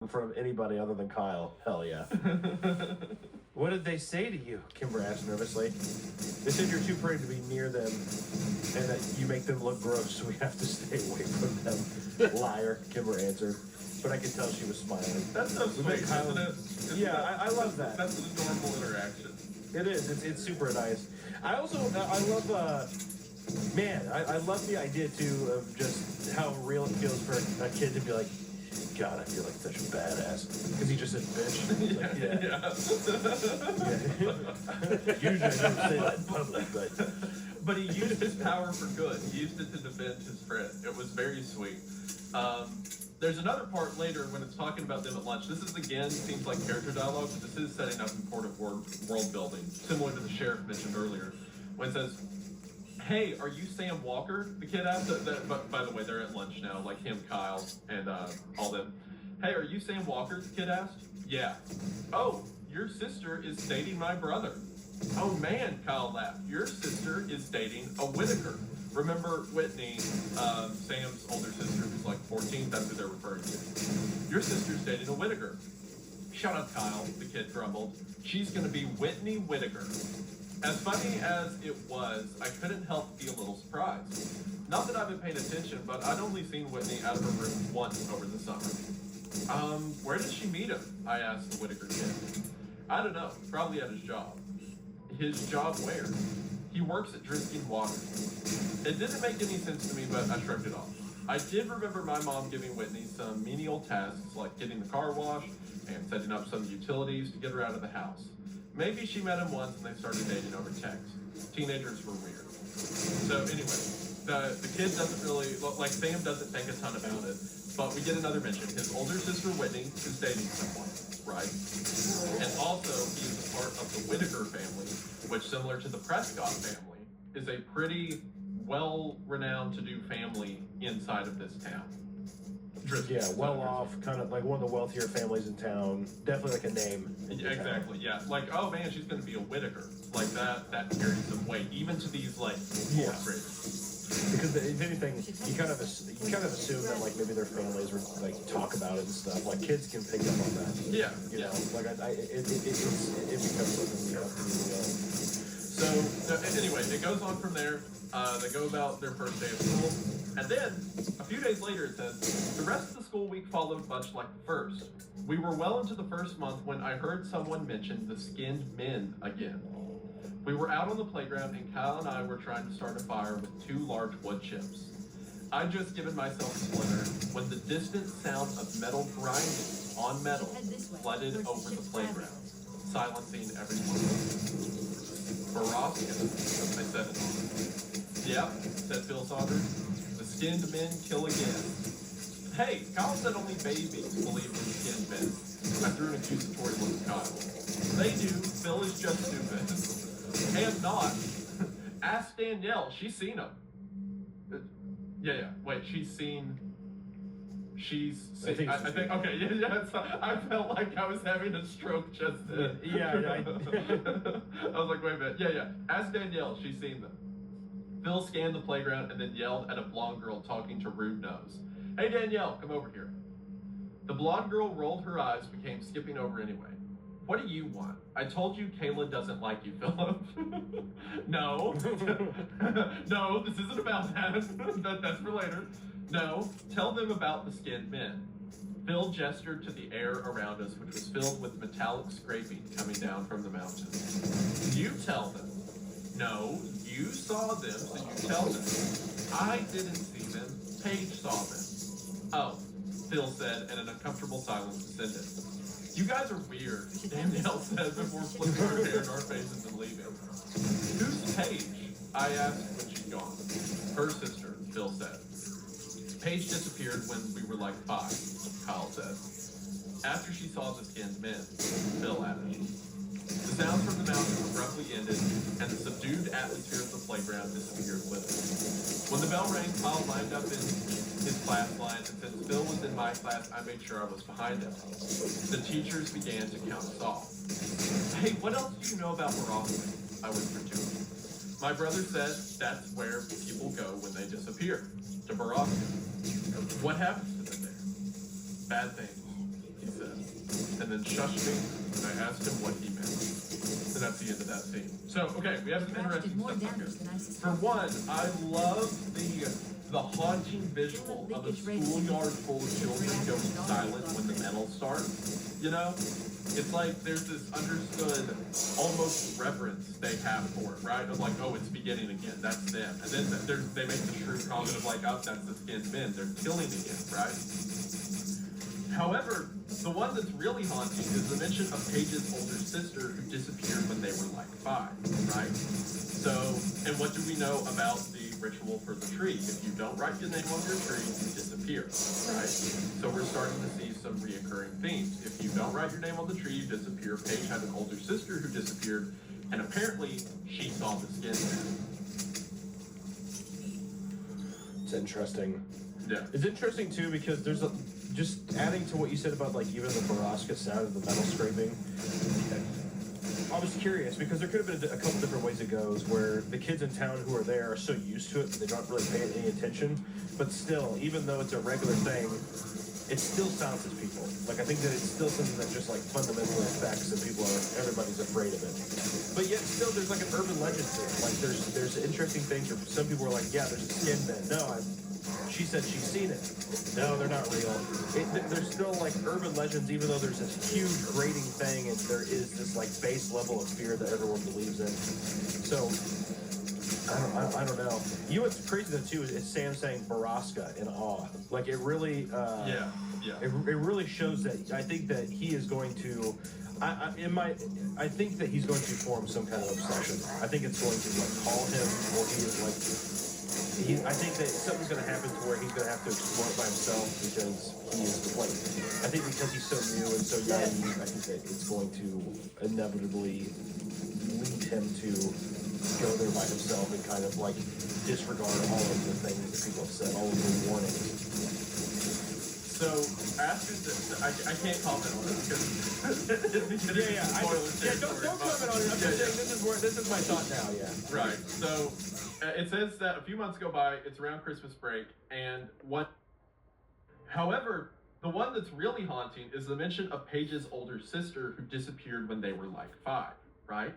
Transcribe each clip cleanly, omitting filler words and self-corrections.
in front of anybody other than Kyle. Hell yeah. What did they say to you? Kimber asked nervously. They said you're too pretty to be near them and that you make them look gross, so we have to stay away from them. Liar, Kimber answered. But I could tell she was smiling. That's so sweet, isn't it? I love that. That's an adorable interaction. It is. It's super nice. I also, I love, I love the idea, too, of just how real it feels for a kid to be like, God, I feel like such a badass. Because he just said bitch. Usually I don't say that in public, but... But he used his power for good. He used it to defend his friend. It was very sweet. There's another part later when it's talking about them at lunch. This is, again, seems like character dialogue, but this is setting up important world building, similar to the sheriff mentioned earlier, when it says, hey, are you Sam Walker? The kid asked. But by the way, they're at lunch now, like him, Kyle, and all them. Hey, are you Sam Walker? The kid asked. Yeah. Oh, your sister is dating my brother. Oh man, Kyle laughed. Your sister is dating a Whitaker. Remember Whitney, Sam's older sister, who's like 14? That's who they're referring to. Your sister's dating a Whitaker. Shut up, Kyle, the kid grumbled. She's gonna be Whitney Whitaker. As funny as it was, I couldn't help be a little surprised. Not that I've been paying attention, but I'd only seen Whitney out of her room once over the summer. Where did she meet him? I asked the Whitaker kid. I don't know, probably at his job. His job where? He works at Drisking Water. It didn't make any sense to me, but I shrugged it off. I did remember my mom giving Whitney some menial tasks like getting the car washed and setting up some utilities to get her out of the house. Maybe she met him once and they started dating over text. Teenagers were weird. So anyway, the kid doesn't really, like Sam doesn't think a ton about it, but we get another mention. His older sister Whitney is dating someone, right? And also he is a part of the Whitaker family, which, similar to the Prescott family, is a pretty well-renowned to-do family inside of this town. Yeah, well-off, kind of like one of the wealthier families in town. Definitely like a name. Yeah, exactly, yeah. Like, oh man, she's going to be a Whitaker. Like, that carries some weight, even to these, like, fourth graders. Because if anything, you kind of assume that like maybe their families would like talk about it and stuff. Like kids can pick up on that. Yeah, you know, like it becomes something you have to do. So anyway, it goes on from there. They go about their first day of school, and then a few days later it says the rest of the school week followed much like the first. We were well into the first month when I heard someone mention the skinned men again. We were out on the playground and Kyle and I were trying to start a fire with 2 large wood chips. I'd just given myself a splinter when the distant sound of metal grinding on metal flooded over the playground, silencing everyone. Borowska, I said it on. Yep, said Phil Saunders. The skinned men kill again. Hey, Kyle said only babies believe in skinned men. I threw an accusatory look at Kyle. They do. Phil is just stupid. And not. Ask Danielle. She's seen him. Yeah. Wait, she's seen. I think. Okay. Yeah. I felt like I was having a stroke just then. Yeah. I was like, wait a minute. Yeah. Ask Danielle. She's seen them. Phil scanned the playground and then yelled at a blonde girl talking to Rude Nose. Hey Danielle, come over here. The blonde girl rolled her eyes, became skipping over anyway. What do you want? I told you Kayla doesn't like you, Philip. No. No, this isn't about that. That's for later. No, tell them about the skinned men. Phil gestured to the air around us, which was filled with metallic scraping coming down from the mountain. You tell them. No, you saw them, so you tell them. I didn't see them. Paige saw them. Oh, Phil said, and an uncomfortable silence descended. You guys are weird, Danielle said before flipping her hair in our faces and leaving. Who's Paige? I asked when she'd gone. Her sister, Phil said. Paige disappeared when we were like 5, Kyle said. After she saw the skinned men, Phil added. The sounds from the mountain abruptly ended, and the subdued atmosphere of the playground disappeared with it. When the bell rang, Kyle lined up in his class line, and since Phil was in my class, I made sure I was behind him. The teachers began to count us off. Hey, what else do you know about Borowski? I whispered to him. My brother said that's where people go when they disappear, to Borowski. What happens to them there? Bad things, he said. and then shushed me, and I asked him what he meant. And that's the end of that scene. So, okay, we have some interesting stuff here. For one, I love the haunting visual of a schoolyard full of children going silent when the metal starts. You know? It's like there's this understood almost reverence they have for it, right? Of like, oh, it's beginning again, that's them. And then they make the shrewd comment of like, oh, that's the skinned men, they're killing again, right? However, the one that's really haunting is the mention of Paige's older sister who disappeared when they were like 5, right? So, and what do we know about the ritual for the tree? If you don't write your name on your tree, you disappear, right? So we're starting to see some reoccurring themes. If you don't write your name on the tree, you disappear. Paige had an older sister who disappeared, and apparently she saw the skin man. It's interesting. Yeah. It's interesting too because there's just adding to what you said about like even the Baraska sound of the metal scraping. I was curious because there could have been a couple different ways it goes where the kids in town who are there are so used to it that they don't really pay any attention. But still, even though it's a regular thing, it still silences people. Like I think that it's still something that just like fundamentally affects and everybody's afraid of it. But yet still there's like an urban legend to it. Like there's interesting things where some people are like, yeah, there's a skin man. No, she said she's seen it. No, they're not real. There's still like urban legends, even though there's this huge grating thing and there is this like base level of fear that everyone believes in. So I don't know. You know what's crazy though too is Sam saying Baraska in awe. Like it really Yeah. It really shows that I think that he is going to I think that he's going to form some kind of obsession. I think it's going to like call him or he is like I think that something's going to happen to where he's going to have to explore it by himself because he is like I think because he's so new and so naive, I think that it's going to inevitably lead him to go there by himself and kind of like disregard all of the things that people have said, all of the warnings. So after this, I can't comment on it because don't comment on it. I'm just saying this is my thought now. Yeah. Right. So it says that a few months go by. It's around Christmas break, and However, the one that's really haunting is the mention of Paige's older sister who disappeared when they were like 5. Right.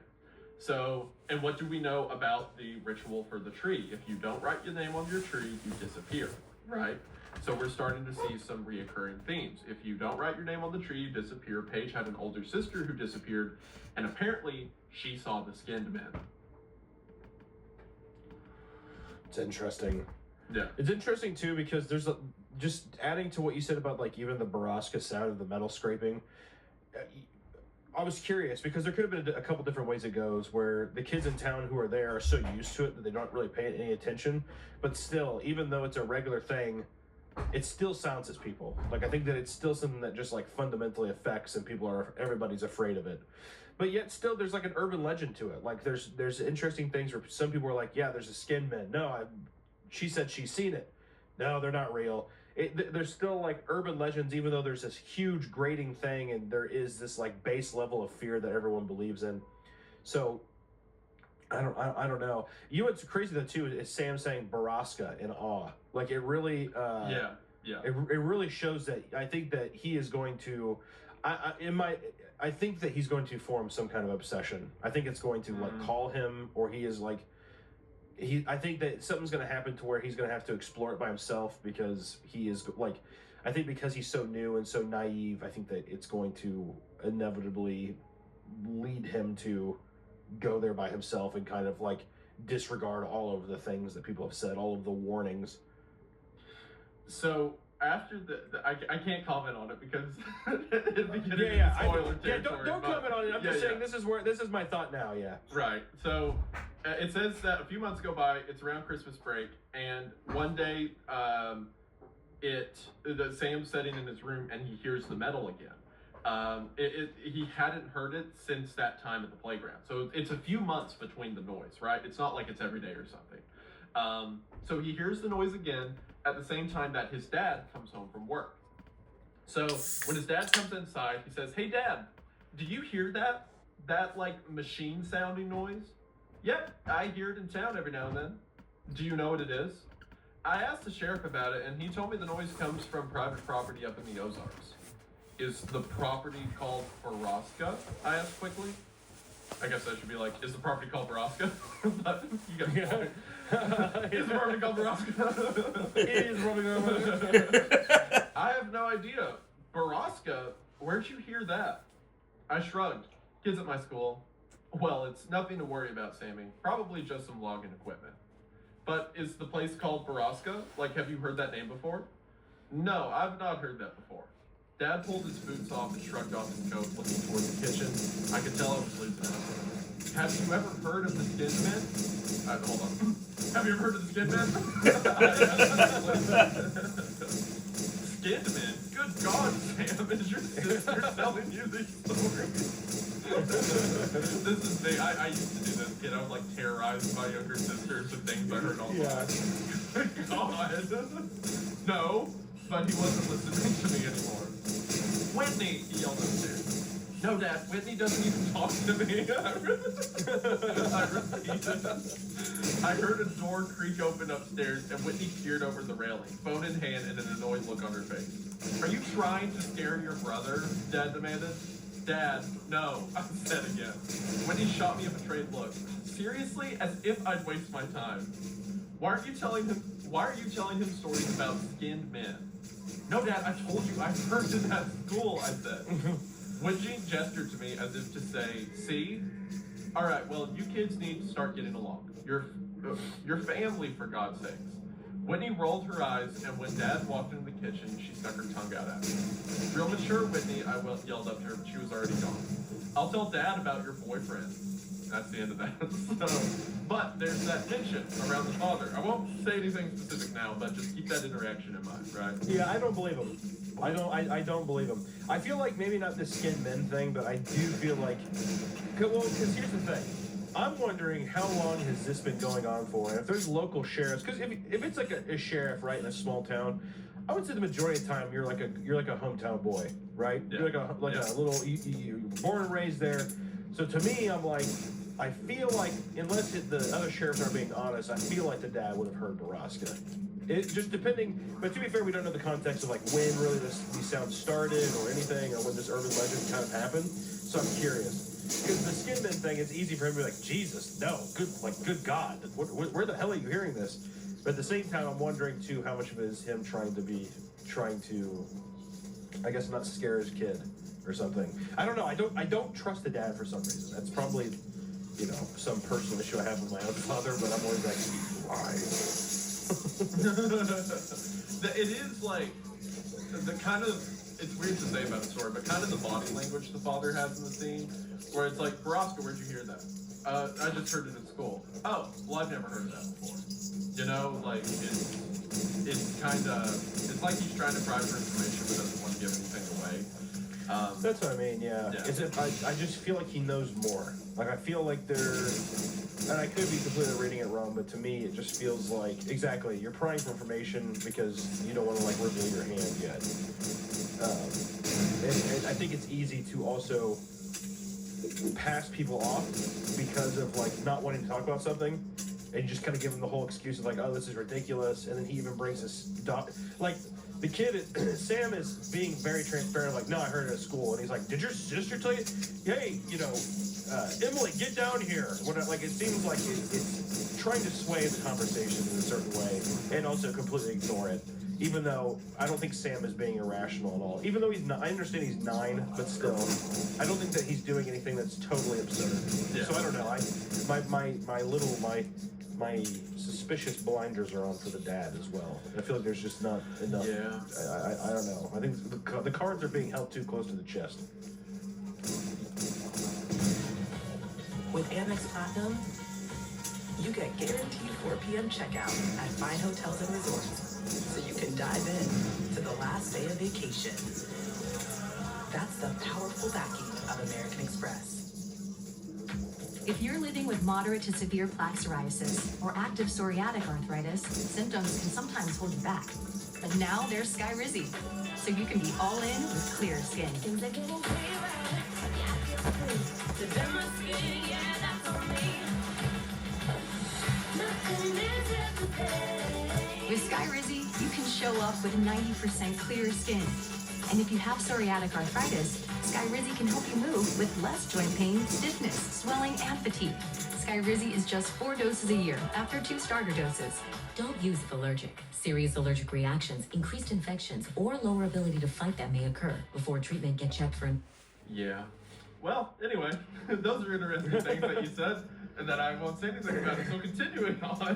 So, and what do we know about the ritual for the tree? If you don't write your name on your tree, you disappear. Right. So we're starting to see some reoccurring themes. If you don't write your name on the tree, you disappear. Paige had an older sister who disappeared, and apparently she saw the skinned men. It's interesting. Yeah. It's interesting too because there's just adding to what you said about like even the Baraska sound of the metal scraping. I was curious because there could have been a couple different ways it goes where the kids in town who are there are so used to it that they don't really pay any attention. But still, even though it's a regular thing, it still silences people. Like I think that it's still something that just like fundamentally affects and everybody's afraid of it. But yet still there's like an urban legend to it. Like there's interesting things where some people are like, yeah, there's a skin man. No, she said she's seen it. No, they're not real. There's still like urban legends, even though there's this huge grating thing and there is this like base level of fear that everyone believes in. So I don't know. You know what's crazy though too is Sam saying Baraska in awe. Like it really It really shows that I think that he is going to I think that he's going to form some kind of obsession. I think it's going to like call him or he is like I think that something's going to happen to where he's going to have to explore it by himself because he is like I think because he's so new and so naive, I think that it's going to inevitably lead him to go there by himself and kind of like disregard all of the things that people have said, all of the warnings. So after I can't comment on it because don't comment on it. I'm just saying this is my thought now. Yeah. Right. So it says that a few months go by. It's around Christmas break, and one day, Sam's sitting in his room and he hears the metal again. He hadn't heard it since that time at the playground. So it's a few months between the noise, right? It's not like it's every day or something. So he hears the noise again at the same time that his dad comes home from work. So when his dad comes inside, he says, "Hey Dad, do you hear that like machine sounding noise?" "Yep, I hear it in town every now and then." "Do you know what it is?" "I asked the sheriff about it and he told me the noise comes from private property up in the Ozarks." is the property called Baraska? I asked quickly. I guess I should be like, is the property called Baraska? But you got the point. Is the property called Baraska? It is rubbing on my- I have no idea. Baraska? Where'd you hear that? I shrugged. Kids at my school. Well, it's nothing to worry about, Sammy. Probably just some logging equipment. But is the place called Baraska? Like, have you heard that name before? No, I've not heard that before. Dad pulled his boots off and shrugged off his coat, looking toward the kitchen. I could tell I was losing it. Have you ever heard of the Skin Men? Hold on. Have you ever heard of the Skin Men? Skin Men? Good God, Sam, is your sister telling you these stories? This is me. I used to do this, kid. I would like terrorize my younger sisters with things I heard all the time. God. No, but he wasn't listening to me anymore. Whitney, he yelled upstairs. No, Dad, Whitney doesn't even talk to me. I heard a door creak open upstairs, and Whitney peered over the railing, phone in hand and an annoyed look on her face. Are you trying to scare your brother? Dad demanded. Dad, no, I said again. Whitney shot me a betrayed look. Seriously? As if I'd waste my time. Why are you telling him stories about skinned men? No, Dad, I told you I heard it at school, I said. Whitney gestured to me as if to say, see? Alright, well, you kids need to start getting along. Your family, for God's sakes. Whitney rolled her eyes, and when Dad walked into the kitchen, she stuck her tongue out at me. Real mature, Whitney, I yelled up to her, but she was already gone. I'll tell Dad about your boyfriend. That's the end of that. But there's that tension around the father. I won't say anything specific now, but just keep that interaction in mind, right? Yeah, I don't believe him. I don't believe him. I feel like maybe not the skin men thing, but I do feel like, well, because here's the thing. I'm wondering how long has this been going on for, and if there's local sheriffs, because if it's like a sheriff, right, in a small town, I would say the majority of the time you're like a hometown boy, right? Yeah. You're like a little, you're born and raised there. So to me, I'm like, I feel like unless the other sheriffs aren't being honest, I feel like the dad would have heard Baraska. It just depending, but to be fair, we don't know the context of like when really these sounds started or anything, or when this urban legend kind of happened. So I'm curious. Because the skin men thing, it's easy for him to be like, Jesus, no, good God, where the hell are you hearing this? But at the same time, I'm wondering too how much of it is him trying to, I guess, not scare his kid or something. I don't know. I don't trust the dad for some reason. That's probably, some personal issue I have with my own father. But I'm always like, why? It is like the kind of, it's weird to say about the story, but kind of the body language the father has in the scene, where it's like, Baraska, where'd you hear that? I just heard it in school. Oh, well, I've never heard of that before. Like it's kind of, it's like he's trying to pry for information but doesn't want to give anything away. That's what I mean. Yeah. I just feel like he knows more. Like I feel like and I could be completely reading it wrong, but to me it just feels like exactly you're prying for information because you don't want to like reveal your hand yet. And I think it's easy to also pass people off because of like not wanting to talk about something. And you just kind of give him the whole excuse of like, oh, this is ridiculous. And then he even brings this like the kid, Sam is being very transparent. Like, no, I heard it at school. And he's like, did your sister tell you? Hey, Emily, get down here. Like, it seems like it's trying to sway the conversation in a certain way and also completely ignore it. Even though I don't think Sam is being irrational at all. Even though I understand he's 9, but still, I don't think that he's doing anything that's totally absurd. Yeah. So I don't know. My suspicious blinders are on for the dad as well. I feel like there's just not enough. Yeah. I don't know. I think the cards are being held too close to the chest. With Amex Platinum, you get guaranteed 4 p.m. checkout at fine hotels and resorts, so you can dive in to the last day of vacation. That's the powerful backing of American Express. If you're living with moderate to severe plaque psoriasis or active psoriatic arthritis, symptoms can sometimes hold you back. But now there's Skyrizi, so you can be all in with clear skin. With Skyrizi, you can show up with 90% clear skin. And if you have psoriatic arthritis, Skyrizi can help you move with less joint pain, stiffness, swelling, and fatigue. Skyrizi is just 4 doses a year after 2 starter doses. Don't use if allergic. Serious allergic reactions, increased infections, or lower ability to fight that may occur. Before treatment, get checked for Yeah. Well, anyway, those are interesting things that you said, and that I won't say anything about it. So continuing on.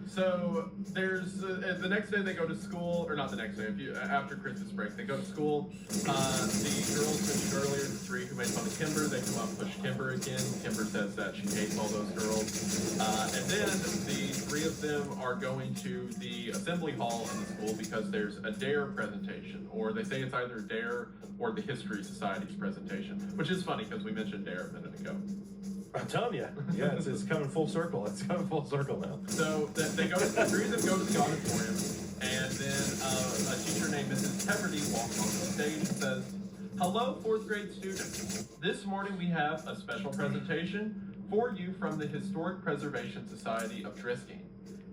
So there's the next day they go to school, or not the next day, after Christmas break, they go to school. The girls mentioned earlier, the 3 who made fun of Kimber, they come up and push Kimber again. Kimber says that she hates all those girls. And then the 3 of them are going to the assembly hall in the school because there's a DARE presentation, or they say it's either DARE or the History Society's presentation, which is funny because we mentioned DARE a minute ago. I'm telling you, yeah, it's coming full circle. It's coming full circle now. So they go. The 3 of them go to the auditorium, and then a teacher named Mrs. Teverty walks on the stage and says, "Hello, 4th grade students. This morning we have a special presentation for you from the Historic Preservation Society of Drisking.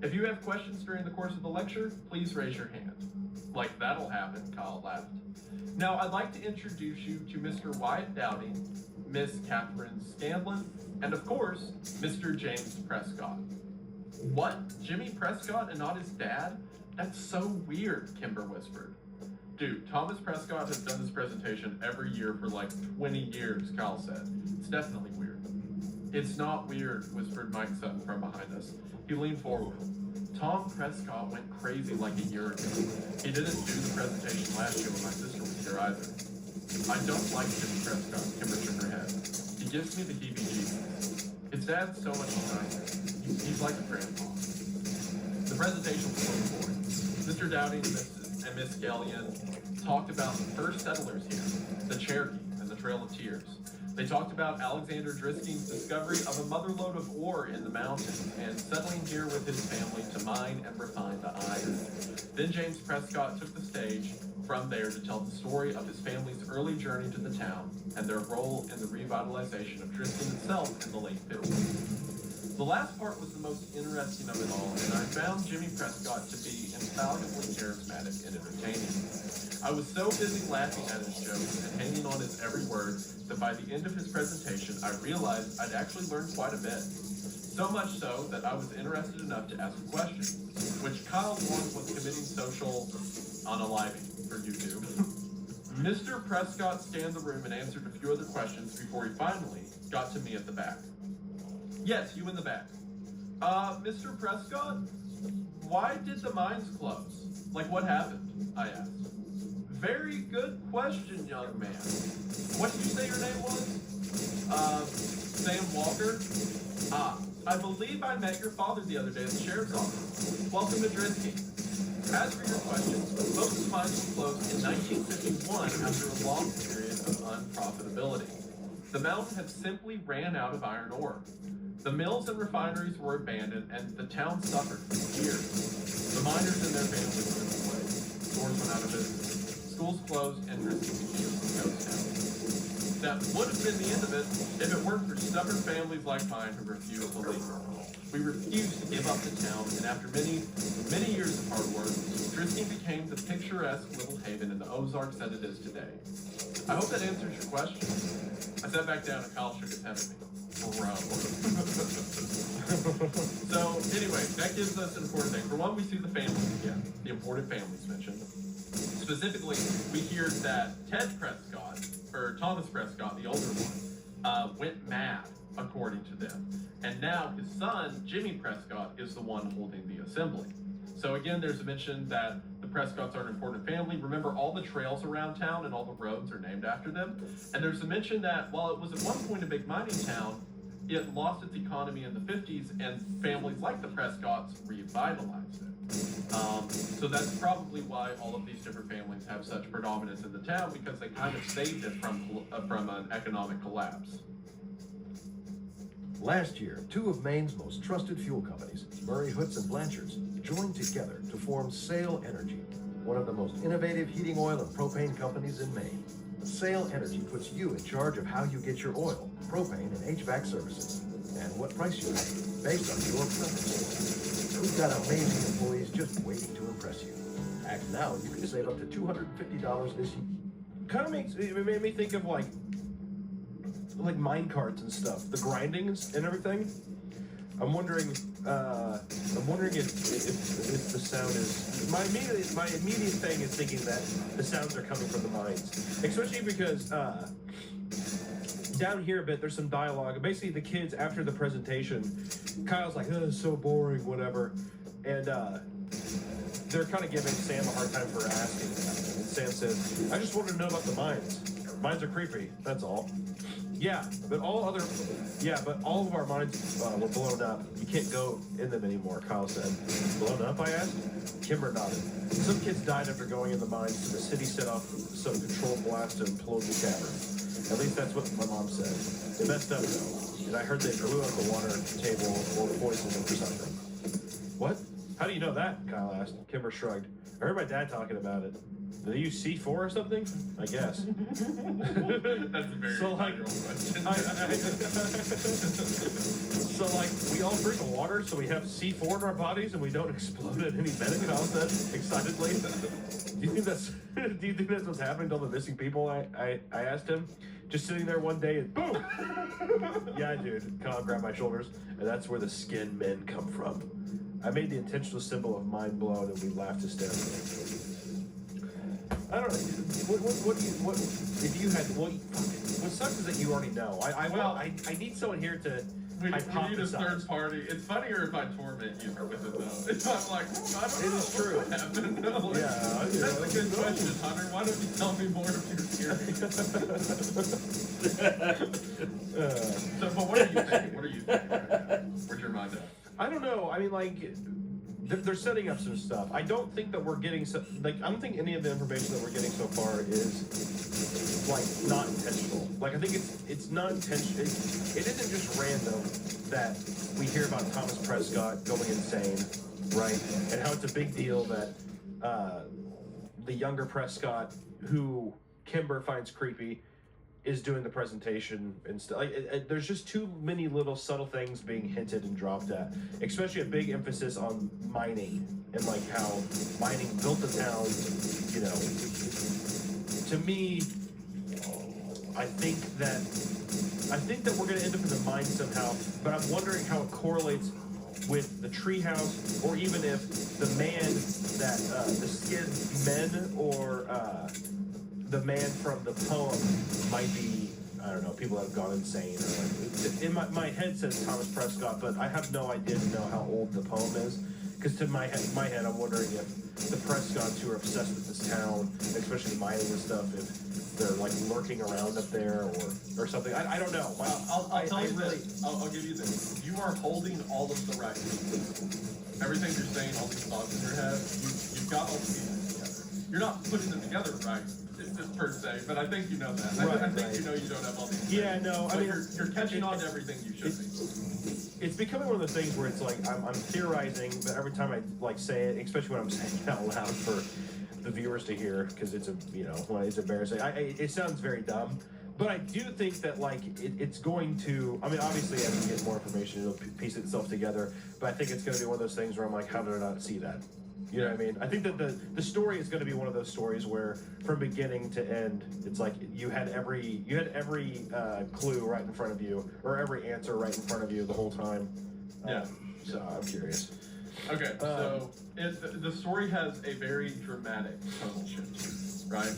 If you have questions during the course of the lecture, please raise your hand." Like that'll happen, Kyle laughed. "Now I'd like to introduce you to Mr. Wyatt Dowding, Miss Catherine Scanlon, and of course, Mr. James Prescott." "What? Jimmy Prescott and not his dad? That's so weird," Kimber whispered. "Dude, Thomas Prescott has done this presentation every year for like 20 years, Kyle said. "It's definitely weird." "It's not weird," whispered Mike Sutton from behind us. He leaned forward. "Tom Prescott went crazy like a year ago. He didn't do the presentation last year when my sister was here either." "I don't like Jimmy Prescott," Kimber shook her head. "He gives me the heebie-jeebies. His dad's so much nicer. He's like a grandpa." The presentation was moving forward. Mr. Dowding and Miss Gallion talked about the first settlers here, the Cherokee and the Trail of Tears. They talked about Alexander Drisking's discovery of a motherlode of ore in the mountains and settling here with his family to mine and refine the iron. Then James Prescott took the stage from there to tell the story of his family's early journey to the town and their role in the revitalization of Driskin itself in the late 50s. The last part was the most interesting of it all, and I found Jimmy Prescott to be infallibly charismatic and entertaining. I was so busy laughing at his jokes and hanging on his every word that by the end of his presentation, I realized I'd actually learned quite a bit. So much so that I was interested enough to ask a question, which Kyle warned was committing social unaliving for YouTube. Mr. Prescott scanned the room and answered a few other questions before he finally got to me at the back. "Yes, you in the back. Mr. Prescott, why did the mines close? Like, what happened?" I asked. "Very good question, young man. What did you say your name was?" Sam Walker. "Ah, I believe I met your father the other day at the sheriff's office. Welcome to Drisking. As for your question, most mines were closed in 1951 after a long period of unprofitability. The mountain had simply ran out of iron ore. The mills and refineries were abandoned, and the town suffered for years. The miners and their families were displaced. Stores went out of business. Schools closed, and Drisking became a ghost town. That would have been the end of it if it weren't for stubborn families like mine who refused to leave. We refused to give up the town, and after many, many years of hard work, Drisking became the picturesque little haven in the Ozarks that it is today. I hope that answers your question." I sat back down and Kyle shook his head at me. Bro. So anyway, that gives us an important thing. For one, we see the families again, the important families mentioned. Specifically, we hear that Ted Prescott, or Thomas Prescott, the older one, went mad, according to them. And now his son, Jimmy Prescott, is the one holding the assembly. So again, there's a mention that the Prescotts are an important family. Remember, all the trails around town and all the roads are named after them. And there's a mention that while it was at one point a big mining town, it lost its economy in the 50s, and families like the Prescotts revitalized it. So that's probably why all of these different families have such predominance in the town, because they kind of saved it from an economic collapse. Last year, 2 of Maine's most trusted fuel companies, Murray Hoots and Blanchard's, joined together to form Sale Energy, one of the most innovative heating oil and propane companies in Maine. Sale Energy puts you in charge of how you get your oil, propane, and HVAC services, and what price you pay, based on your preferences. We've got amazing employees just waiting to impress you. Act now, you can save up to $250 this year. Kind of it made me think of like mine carts and stuff, the grindings and everything. I'm wondering if the sound is my immediate thing is thinking that the sounds are coming from the mines, especially because down here a bit there's some dialogue. Basically, the kids after the presentation, Kyle's like, "Oh, it's so boring," whatever, and they're kind of giving Sam a hard time for asking. And Sam says, "I just wanted to know about the mines. Mines are creepy. That's all." Yeah, but all of our mines were blown up. You can't go in them anymore, Kyle said. Blown up, I asked? Kimber nodded. Some kids died after going in the mines, so the city set off some controlled blast to implode the cavern. At least that's what my mom said. They messed up, though, and I heard they blew up the water table or poisoned them or something. What? How do you know that? Kyle asked. Kimber shrugged. I heard my dad talking about it. Did they use C4 or something? I guess. That's a very So, like, question. So, like, we all drink water, so we have C4 in our bodies, and we don't explode at any minute. Kyle said excitedly. Do you think that's what's happening to all the missing people? I asked him. Just sitting there one day and boom. Yeah, dude. Kyle grabbed my shoulders, and that's where the skin men come from. I made the intentional symbol of mind blown, and we laughed hysterically. I don't know. What sucks is that you already know. I need someone here to We need a hypothesize. third party. It's funnier if I torment you with it, though. If I'm like, I don't know. It is true. What happened? Like, Yeah, that's a good question, Hunter. Why don't you tell me more of your theories? So, but what are you thinking? What are you thinking right now? Where's your mind at? I don't know. I mean, like, they're setting up some stuff. I don't think that we're getting I don't think any of the information that we're getting so far is like not intentional. Like, I think it's not intentional. It isn't just random that we hear about Thomas Prescott going insane, right? And how it's a big deal that the younger Prescott, who Kimber finds creepy, is doing the presentation and stuff. Like, there's just too many little subtle things being hinted and dropped at, especially a big emphasis on mining and like how mining built the town. You know, to me, I think that we're going to end up in the mine somehow. But I'm wondering how it correlates with the treehouse, or even if the man that the skinned men or the man from the poem might be, I don't know, people that have gone insane. Or like, in my head says Thomas Prescott, but I have no idea to know how old the poem is. Because to my head, I'm wondering if the Prescotts who are obsessed with this town, especially mining and stuff, if they're like lurking around up there or something. I don't know. I'll tell you this. I'll give you this. You are holding all of the right pieces. Everything you're saying, all these thoughts in your head, you've got all the pieces together. You're not putting them together right. Just per se, but I think you know that. I think you know you don't have all these things. Yeah, no, I mean, you're catching on to everything you should be. It's becoming one of those things where it's like I'm theorizing, but every time I like say it, especially when I'm saying it out loud for the viewers to hear, because it's it's embarrassing. It sounds very dumb, but I do think that like it's going to. I mean, obviously, as we get more information, it'll piece itself together. But I think it's going to be one of those things where I'm like, how did I not see that? You know what I mean? I think that the story is going to be one of those stories where, from beginning to end, it's like you had every clue right in front of you, or every answer right in front of you the whole time. Yeah. So I'm curious. Okay, so the story has a very dramatic tonal shift, right?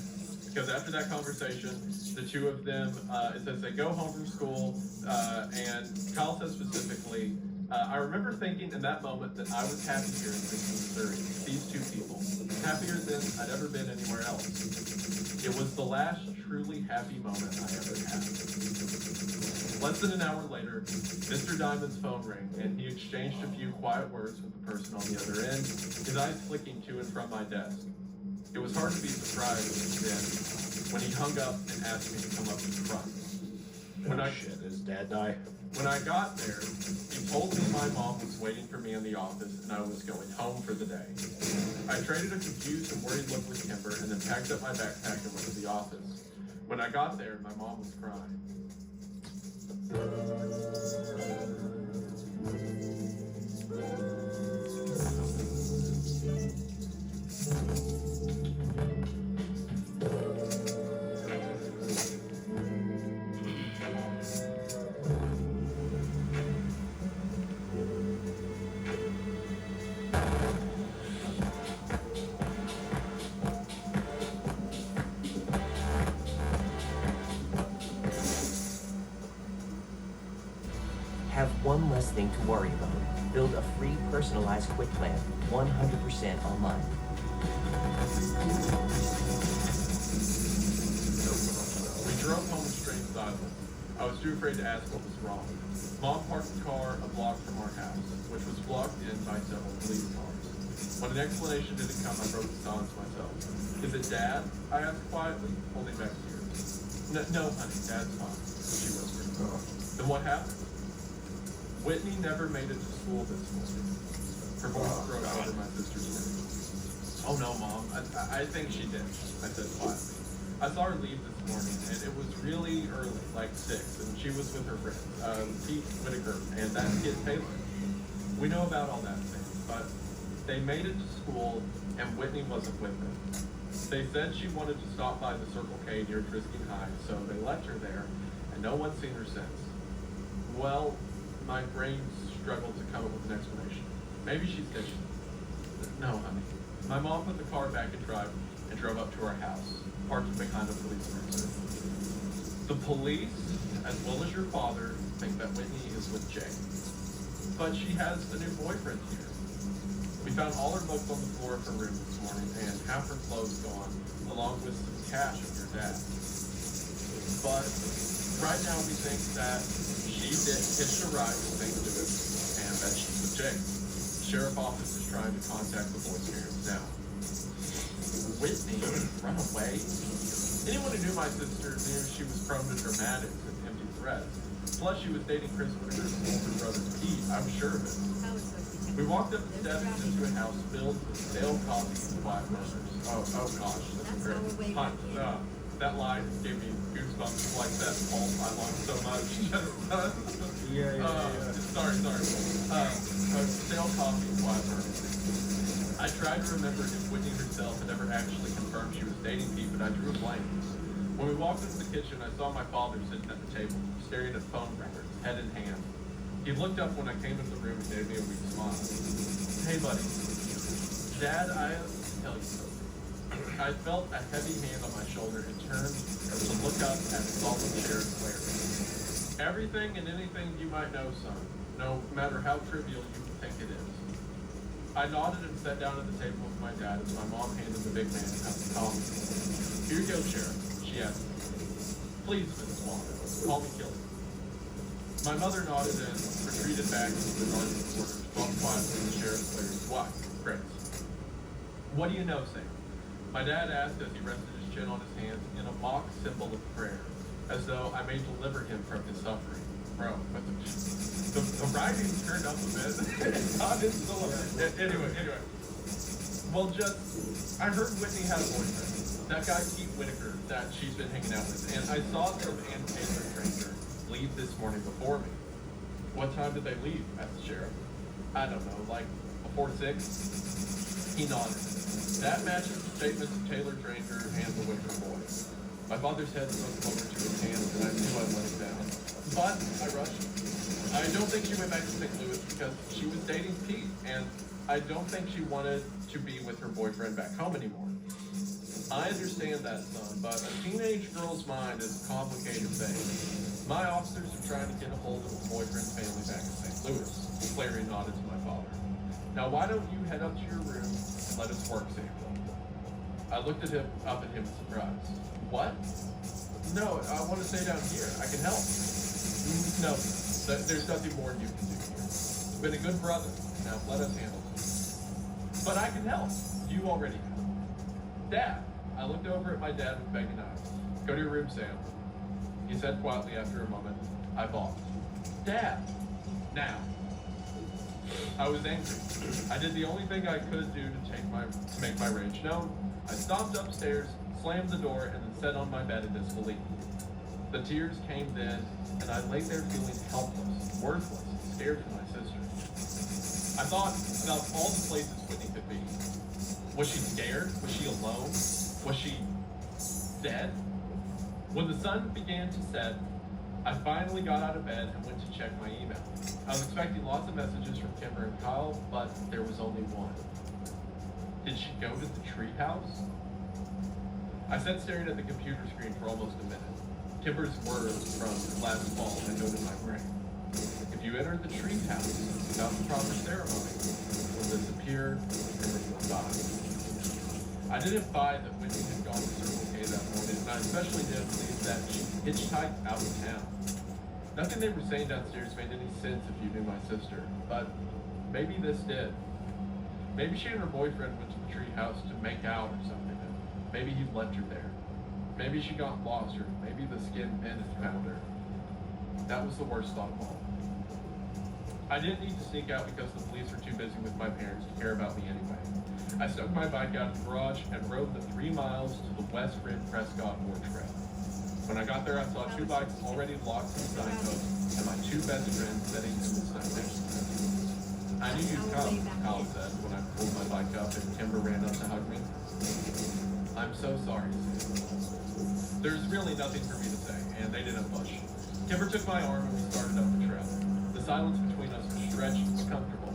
Because after that conversation, the two of them, it says they go home from school, and Kyle says specifically, I remember thinking in that moment that I was happier in Missouri, these two people, happier than I'd ever been anywhere else. It was the last truly happy moment I ever had. Less than an hour later, Mr. Diamond's phone rang, and he exchanged a few quiet words with the person on the other end, his eyes flicking to and from my desk. It was hard to be surprised then when he hung up and asked me to come up to the front. Shit, his dad die? When I got there, he told me my mom was waiting for me in the office and I was going home for the day. I traded a confused and worried look with Kimber and then packed up my backpack and went to the office. When I got there, my mom was crying. last thing to worry about. Build a free personalized quick plan, 100% online. We drove home in strange silence. I was too afraid to ask what was wrong. Mom parked the car a block from our house, which was blocked in by several police cars. When an explanation didn't come, I broke the silence myself. Is it Dad? I asked quietly, holding back tears. No, honey, Dad's fine, she whispered. Then what happened? Whitney never made it to school this morning. Her voice broke over my sister's name. Oh no, Mom, I think she did, I said quietly. I saw her leave this morning, and it was really early, like 6, and she was with her friend, Pete Whitaker, and that kid Taylor. We know about all that thing, but they made it to school, and Whitney wasn't with them. They said she wanted to stop by the Circle K near Trisking High, so they left her there, and no one's seen her since. Well, my brain struggled to come up with an explanation. Maybe she's ditching. No, honey. My mom put the car back in drive and drove up to our house, parked behind a police cruiser. The police, as well as your father, think that Whitney is with Jay. But she has a new boyfriend here. We found all her books on the floor of her room this morning and half her clothes gone, along with some cash of your dad. But right now we think that she did hitch a ride to St. Louis and that she's with Jay. The sheriff office is trying to contact the boy's parents now. Whitney run away? Anyone who knew my sister knew she was prone to dramatics and empty threats. Plus, she was dating Chris Whitaker's older brother Pete. I'm sure of it. We walked up the steps into a house filled with stale coffee and quiet murders. Oh gosh, that's great. Hi, that line gave me goosebumps like that pulse I love so much. Sorry. Stale coffee and quiet murders. I tried to remember if Whitney herself had ever actually confirmed she was dating Pete, but I drew a blank. When we walked into the kitchen, I saw my father sitting at the table, staring at phone records, head in hand. He looked up when I came into the room and gave me a weak smile. Hey, buddy. Dad, I have to tell you something. I felt a heavy hand on my shoulder and turned to look up at the solemn chair Claire. Everything and anything you might know, son, no matter how trivial you think it is. I nodded and sat down at the table with my dad as my mom handed the big man a cup of coffee. Here you go, Sheriff, she asked me. Please, Mrs. Walker, call me Killy. My mother nodded and retreated back into the garden quarters, while quietly the sheriff cleared his wife, Grace. What do you know, Sam? My dad asked as he rested his chin on his hands in a mock symbol of prayer, as though I may deliver him from his suffering. Bro, but the writing turned up a bit. Anyway. Well, I heard Whitney had a boyfriend. That guy, Pete Whitaker, that she's been hanging out with. And I saw some Ann Taylor stranger leave this morning before me. What time did they leave? Asked the sheriff. I don't know, like before 6? He nodded. That matches the statements of Taylor Granger and the Whitaker boy. My father's head sunk over to his hands, and I knew I'd let him down. But I rushed. I don't think she went back to St. Louis because she was dating Pete, and I don't think she wanted to be with her boyfriend back home anymore. I understand that, son, but a teenage girl's mind is a complicated thing. My officers are trying to get a hold of the boyfriend's family back in St. Louis. Clary nodded to my father. Now, why don't you head up to your room and let us work, Samuel? I looked up at him in surprise. What? No, I want to stay down here. I can help. No, there's nothing more you can do here. You've been a good brother. Now let us handle this. But I can help. You already have. Dad. I looked over at my dad with begging eyes. Go to your room, Sam. He said quietly after a moment. I balked. Dad. Now. I was angry. I did the only thing I could do to make my rage known. I stomped upstairs, slammed the door, and then sat on my bed in disbelief. The tears came then, and I lay there feeling helpless, worthless, scared for my sister. I thought about all the places Whitney could be. Was she scared? Was she alone? Was she dead? When the sun began to set, I finally got out of bed and went to check my email. I was expecting lots of messages from Kimber and Kyle, but there was only one. Did she go to the treehouse? I sat staring at the computer screen for almost a minute. Kimber's words from last fall echoed in my brain. If you enter the tree house without the proper ceremony, you'll disappear and then you'll die. I didn't buy that Whitney had gone to Circle K that morning, and I especially didn't believe that she hitchhiked out of town. Nothing they were saying downstairs made any sense if you knew my sister, but maybe this did. Maybe she and her boyfriend went to the tree house to make out or something, and maybe he left her there. Maybe she got lost, or maybe the skin men had found her. That was the worst thought of all. I didn't need to sneak out because the police were too busy with my parents to care about me anyway. I stuck my bike out of the garage and rode the 3 miles to the West Rid Prescott War Trail. When I got there, I saw 2 bikes already locked to the signpost and my 2 best friends sitting in the snow next to them. I knew you'd come, Kyle said when I pulled my bike up and Kimber ran up to hug me. I'm so sorry, Sue. There's really nothing for me to say, and they didn't push. Kimber took my arm and we started up the trail. The silence between us was stretched but comfortable.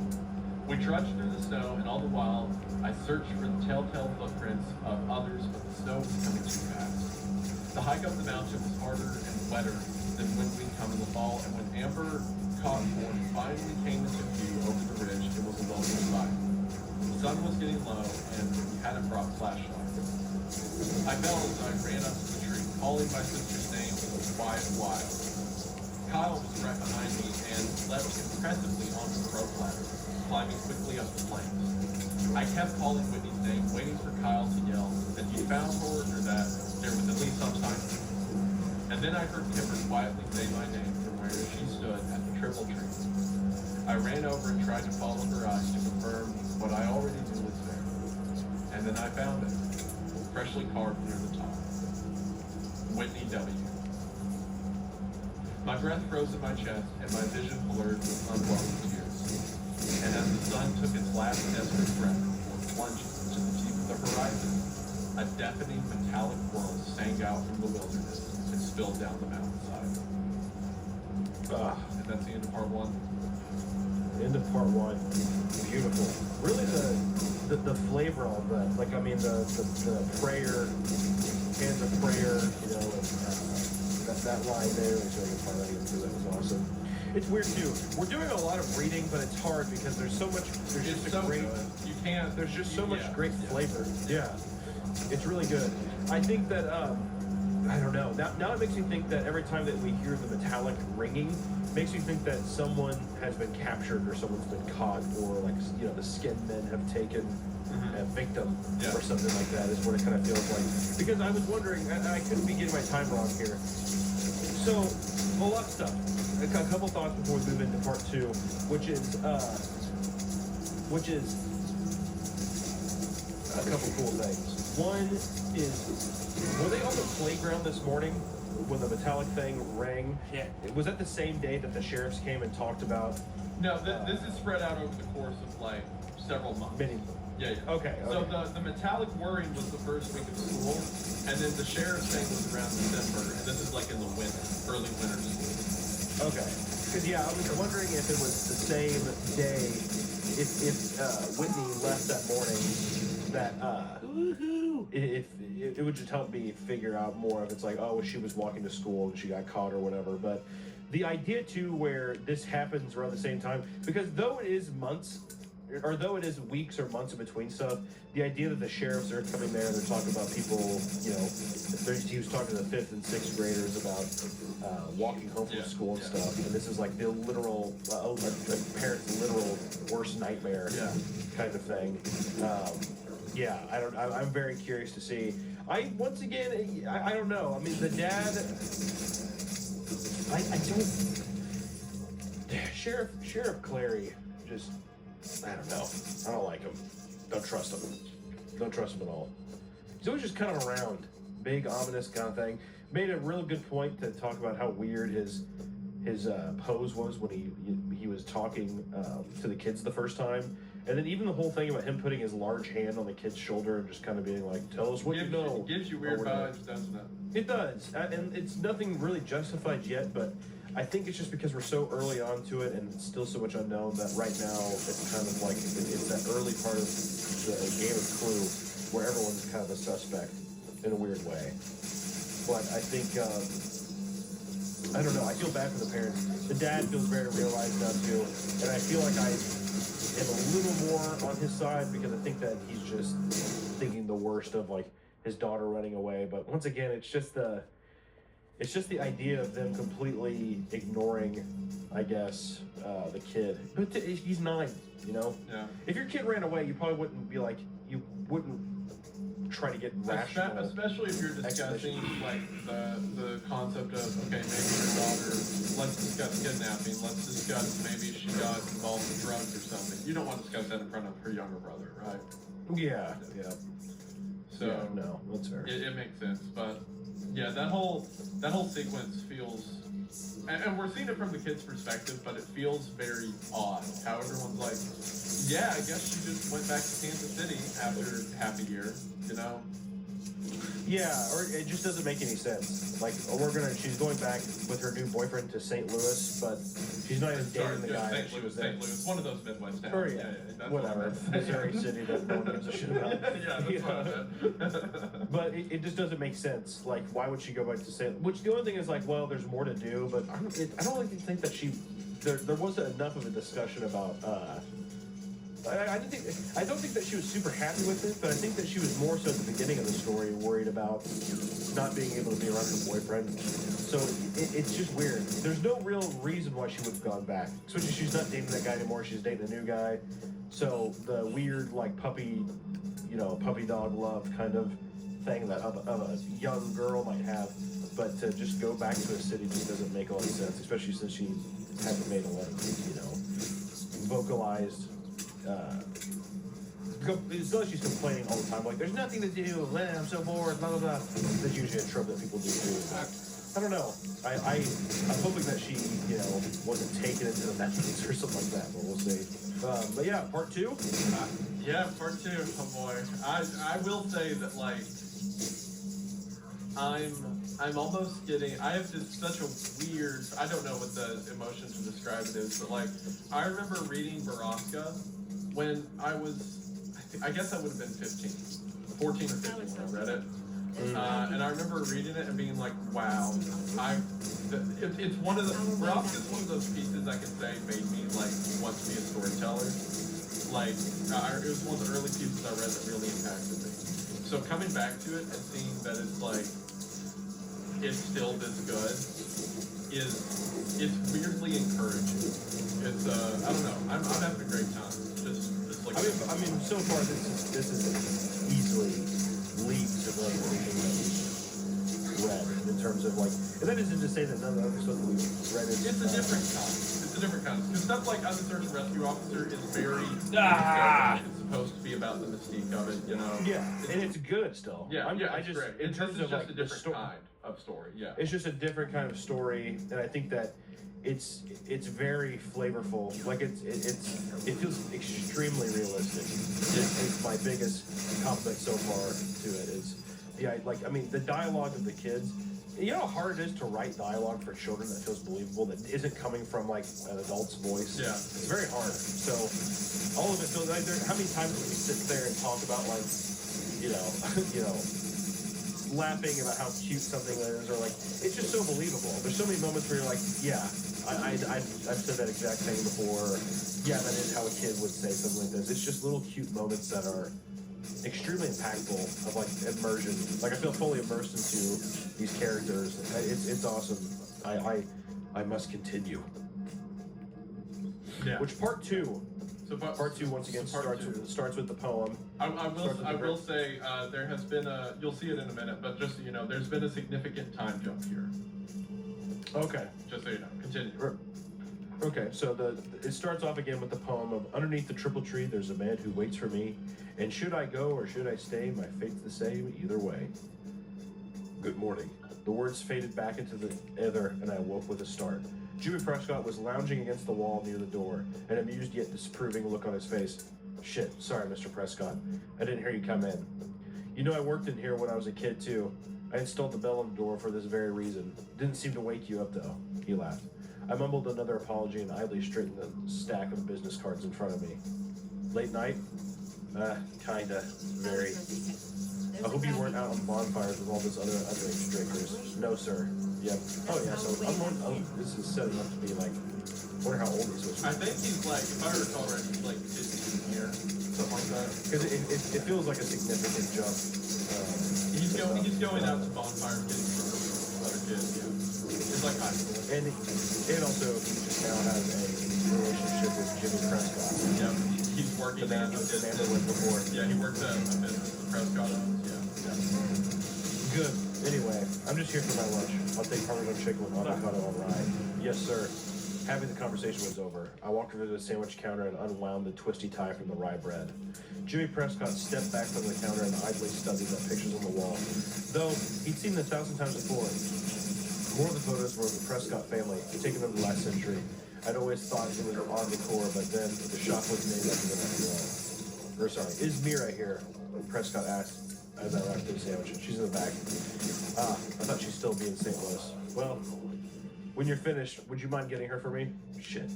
We trudged through the snow, and all the while, I searched for the telltale footprints of others, but the snow was coming too fast. The hike up the mountain was harder and wetter than when we'd come in the fall, and when Amber Cottonwood finally came into view over the ridge, it was a lonely sight. The sun was getting low, and we hadn't brought flashlights. I fell as I ran up to the tree, calling my sister's name with a quiet while. Kyle was right behind me and leapt impressively onto the rope ladder, climbing quickly up the planks. I kept calling Whitney's name, waiting for Kyle to yell that he found her or that there was at least some sign of her. And then I heard Kimber quietly say my name from where she stood at the triple tree. I ran over and tried to follow her eyes to confirm what I already knew was there. And then I found it, freshly carved near the top. Whitney W. My breath froze in my chest and my vision blurred with unwelcome tears. And as the sun took its last desperate breath before plunging to the peak of the horizon, a deafening metallic whirl sang out from the wilderness and spilled down the mountainside. And that's the end of part 1. End of part 1. Beautiful. Really the flavor of that. Like, I mean, the prayer, hands of prayer, you know, and, that line there, which I can finally get through, that was awesome. It's weird too. We're doing a lot of reading, but it's hard because there's so much. There's It's just so a great. good. You can't. There's just so much yeah. great flavor. Yeah, it's really good. I think that I don't know. Now it makes me think that every time that we hear the metallic ringing, makes me think that someone has been captured or someone's been caught, or like, you know, the skin men have taken a victim or something like that. Is what it kind of feels like. Because I was wondering, and I couldn't be getting my time wrong here. So, a lot of stuff. A couple thoughts before we move into part 2, which is a couple cool things. One is, were they on the playground this morning when the metallic thing rang? Yeah. Was that the same day that the sheriffs came and talked about? No, this is spread out over the course of like several months. Many. Yeah. Okay. So the metallic whirring was the first week of school, and then the sheriff's thing was around December, and this is like in the winter, early winter school. Okay. Because yeah, I was wondering if it was the same day, if Whitney left that morning, that if it would just help me figure out more if it's like, oh, she was walking to school and she got caught or whatever. But the idea too, where this happens around the same time, because though it is months, or though it is weeks or months in between stuff, the idea that the sheriffs are coming there and they're talking about people, you know, he was talking to the 5th and 6th graders about walking home from school and stuff, and this is like the literal, a parent's literal worst nightmare kind of thing. I'm very curious to see. I don't know. I mean, the dad, I don't. Sheriff Clary, just, I don't know. I don't like him. Don't trust him. Don't trust him at all. He's always just kind of around. Big, ominous kind of thing. Made a real good point to talk about how weird his pose was when he was talking to the kids the first time. And then even the whole thing about him putting his large hand on the kid's shoulder and just kind of being like, tell us what you know. It gives you weird vibes, doesn't it? It does. And it's nothing really justified yet, but I think it's just because we're so early on to it and it's still so much unknown that right now it's kind of like it's that early part of the game of Clue where everyone's kind of a suspect in a weird way. But I think I don't know. I feel bad for the parents. The dad feels very realized now too, and I feel like I am a little more on his side because I think that he's just thinking the worst of like his daughter running away. But once again, it's just the idea of them completely ignoring, I guess, the kid. But he's 9, you know. Yeah. If your kid ran away, you probably wouldn't be like, you wouldn't try to get rational. Especially if you're discussing like the concept of, okay, maybe your daughter, let's discuss kidnapping, let's discuss maybe she got involved in drugs or something. You don't want to discuss that in front of her younger brother, right? Yeah. So yeah, no, that's fair. it makes sense, but yeah, that whole sequence feels, and we're seeing it from the kid's perspective, but it feels very odd. How everyone's like, yeah, I guess she just went back to Kansas City after half a year, you know? Yeah, or it just doesn't make any sense. Like, she's going back with her new boyfriend to St. Louis, but she's not even dating the guy that she was there. St. Louis, one of those Midwest towns. Or, yeah, that's whatever. what I meant. Missouri City that no one gives a shit about. Yeah, that's what I meant. But it just doesn't make sense. Like, why would she go back to St. Which the only thing is like, well, there's more to do, but I don't really think that there wasn't enough of a discussion about. I don't think that she was super happy with it, but I think that she was more so at the beginning of the story worried about not being able to be around her boyfriend. So it's just weird. There's no real reason why she would have gone back. Especially she's not dating that guy anymore. She's dating a new guy. So the weird like puppy dog love kind of thing that of a young girl might have, but to just go back to a city just doesn't make a lot of sense. Especially since she hasn't made a lot of vocalized. It's not like she's complaining all the time, like, there's nothing to do, I'm so bored, blah, blah, blah. That's usually a trope that people do too. I don't know. I'm hoping that she, wasn't taken into the Netflix or something like that, but we'll see. But yeah, part 2? Yeah, part 2, oh boy. I will say that, like, I'm almost getting, I have just such a weird, I don't know what the emotion to describe it is, but like, I remember reading Baraska when I was, I guess I would have been 14 or 15 when I read it. And I remember reading it and being like, wow, it's one of the, Baraska's one of those pieces I can say made me like want to be a storyteller. Like, it was one of the early pieces I read that really impacted me. So coming back to it and seeing that it's like, it's still this good it's weirdly encouraging. It's I don't know. I'm having a great time. Just like I mean, so far this is easily leagues above anything that we've read in terms of like, and that isn't to say that none of the other stuff that we've read is. It's a different kind. It's a different kind. Because stuff like Unsearch and Rescue Officer is very. It's supposed to be about the mystique of it, you know. Yeah, and it's good still. Yeah, I it's just great. in terms of like a different kind of story. Yeah, it's just a different kind of story, and I think that it's very flavorful. Like it feels extremely realistic. It's my biggest compliment so far to it is the dialogue of the kids. You know how hard it is to write dialogue for children that feels believable, that isn't coming from like an adult's voice. Yeah, it's very hard. So all of it feels like how many times do we sit there and talk about like laughing about how cute something is, or like it's just so believable. There's so many moments where you're like, yeah, I've said that exact thing before. Yeah, that is how a kid would say something like this. It's just little cute moments that are extremely impactful of like immersion. Like I feel fully immersed into these characters. It's awesome. I must continue. Yeah. Which part 2? So part 2 once again starts with the poem. I will say there has been you'll see it in a minute, but just so you know, there's been a significant time jump here. Okay. Just so you know, continue. Okay, so it starts off again with the poem of, underneath the triple tree there's a man who waits for me, and should I go or should I stay, my fate's the same either way. Good morning. The words faded back into the ether, and I awoke with a start. Jimmy Prescott was lounging against the wall near the door, an amused yet disapproving look on his face. Shit, sorry, Mr. Prescott. I didn't hear you come in. You know, I worked in here when I was a kid, too. I installed the bell on the door for this very reason. Didn't seem to wake you up, though. He laughed. I mumbled another apology and idly straightened the stack of business cards in front of me. Late night? Kinda. Very. I hope you weren't out on bonfires with all those other underage drinkers. No, sir. Yep. Oh, yeah, so this is setting up to be like, I wonder how old he's supposed to I be. think he's like, if I recall right, he's like 15 here, something like that. Because it feels like a significant jump. He's going out to bonfires, getting drunk with other kids. Yeah, it's like high school. And also, he just now has a relationship with Jimmy Prescott. Yeah, he's working The man that went before. Yeah, he works at a business with Prescott owns. Yeah. Good. Anyway, I'm just here for my lunch. I'll take Parmesan chicken with avocado on rye. Yes, sir. Having the conversation was over. I walked over to the sandwich counter and unwound the twisty tie from the rye bread. Jimmy Prescott stepped back from the counter and idly studied the pictures on the wall. Though he'd seen them 1,000 times before. More of the photos were of the Prescott family, taken over the last century. I'd always thought it was an odd decor, but then the shop was named after them after all. Is Mira here? Prescott asked as I wrapped the sandwich. She's in the back. I thought she'd still be in St. Louis. Well, when you're finished, would you mind getting her for me? Shit.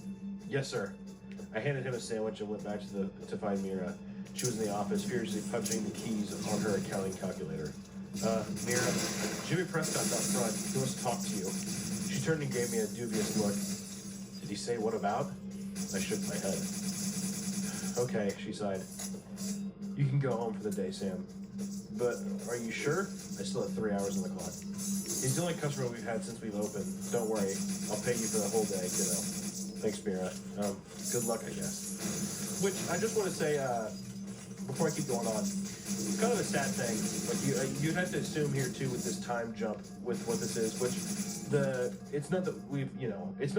Yes, sir. I handed him a sandwich and went back to find Mira. She was in the office, furiously punching the keys on her accounting calculator. Mira, Jimmy Prescott's out front. He wants to talk to you. She turned and gave me a dubious look. Did he say what about? I shook my head. Okay, she sighed. You can go home for the day, Sam. But are you sure? I still have 3 hours on the clock. He's the only customer we've had since we've opened. Don't worry, I'll pay you for the whole day, kiddo. Thanks, Mira. Good luck, I guess. Which I just want to say, before I keep going on, it's kind of a sad thing. Like you have to assume here too with this time jump with what this is, which it's not that we've it's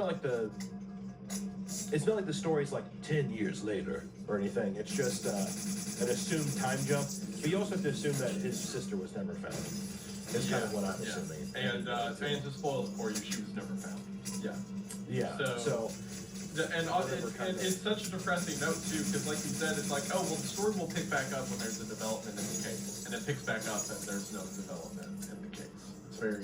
not like the story's like 10 years later or anything. It's just an assumed time jump. But you also have to assume that his sister was never found. It's kind of what I'm assuming. And to spoil it for you, she was never found. Yeah. Yeah. So and it's such a depressing note too, because like you said, it's like, oh well, the story will pick back up when there's a development in the case, and it picks back up and there's no development in the case. It's very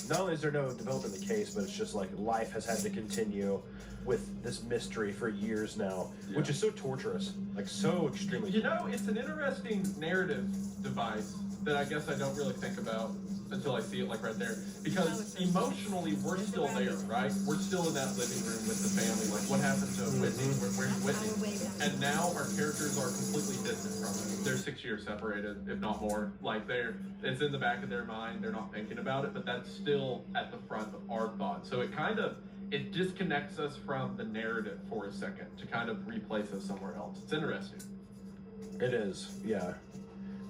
Not only is there no development in the case, but it's just like life has had to continue with this mystery for years now, which is so torturous, like so extremely. It's an interesting narrative device that I guess I don't really think about until I see it like right there. Because emotionally, we're still there, right? We're still in that living room with the family. Like, what happened to Whitney? Where's Whitney? And now our characters are completely distant from it. They're 6 years separated, if not more. Like, it's in the back of their mind. They're not thinking about it, but that's still at the front of our thoughts. So it disconnects us from the narrative for a second to kind of replace us somewhere else. It's interesting. It is, yeah.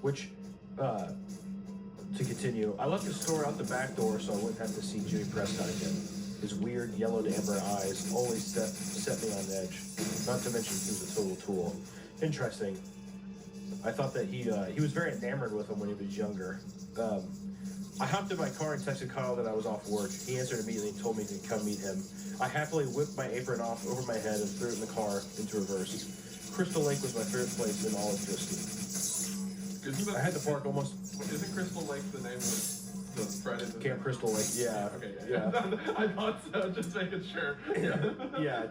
Which, to continue, I left the store out the back door so I wouldn't have to see Jimmy Prescott again. His weird yellowed amber eyes always set me on edge. Not to mention he was a total tool. Interesting. I thought that he was very enamored with him when he was younger. I hopped in my car and texted Kyle that I was off work. He answered immediately and told me to come meet him. I happily whipped my apron off over my head and threw it in the car into reverse. Crystal Lake was my favorite place in all of Driscoll. I had to park almost. Isn't Crystal Lake the name of the Friday the Camp Crystal Lake? Yeah. Okay. Yeah. I thought so. Just making sure. Yeah.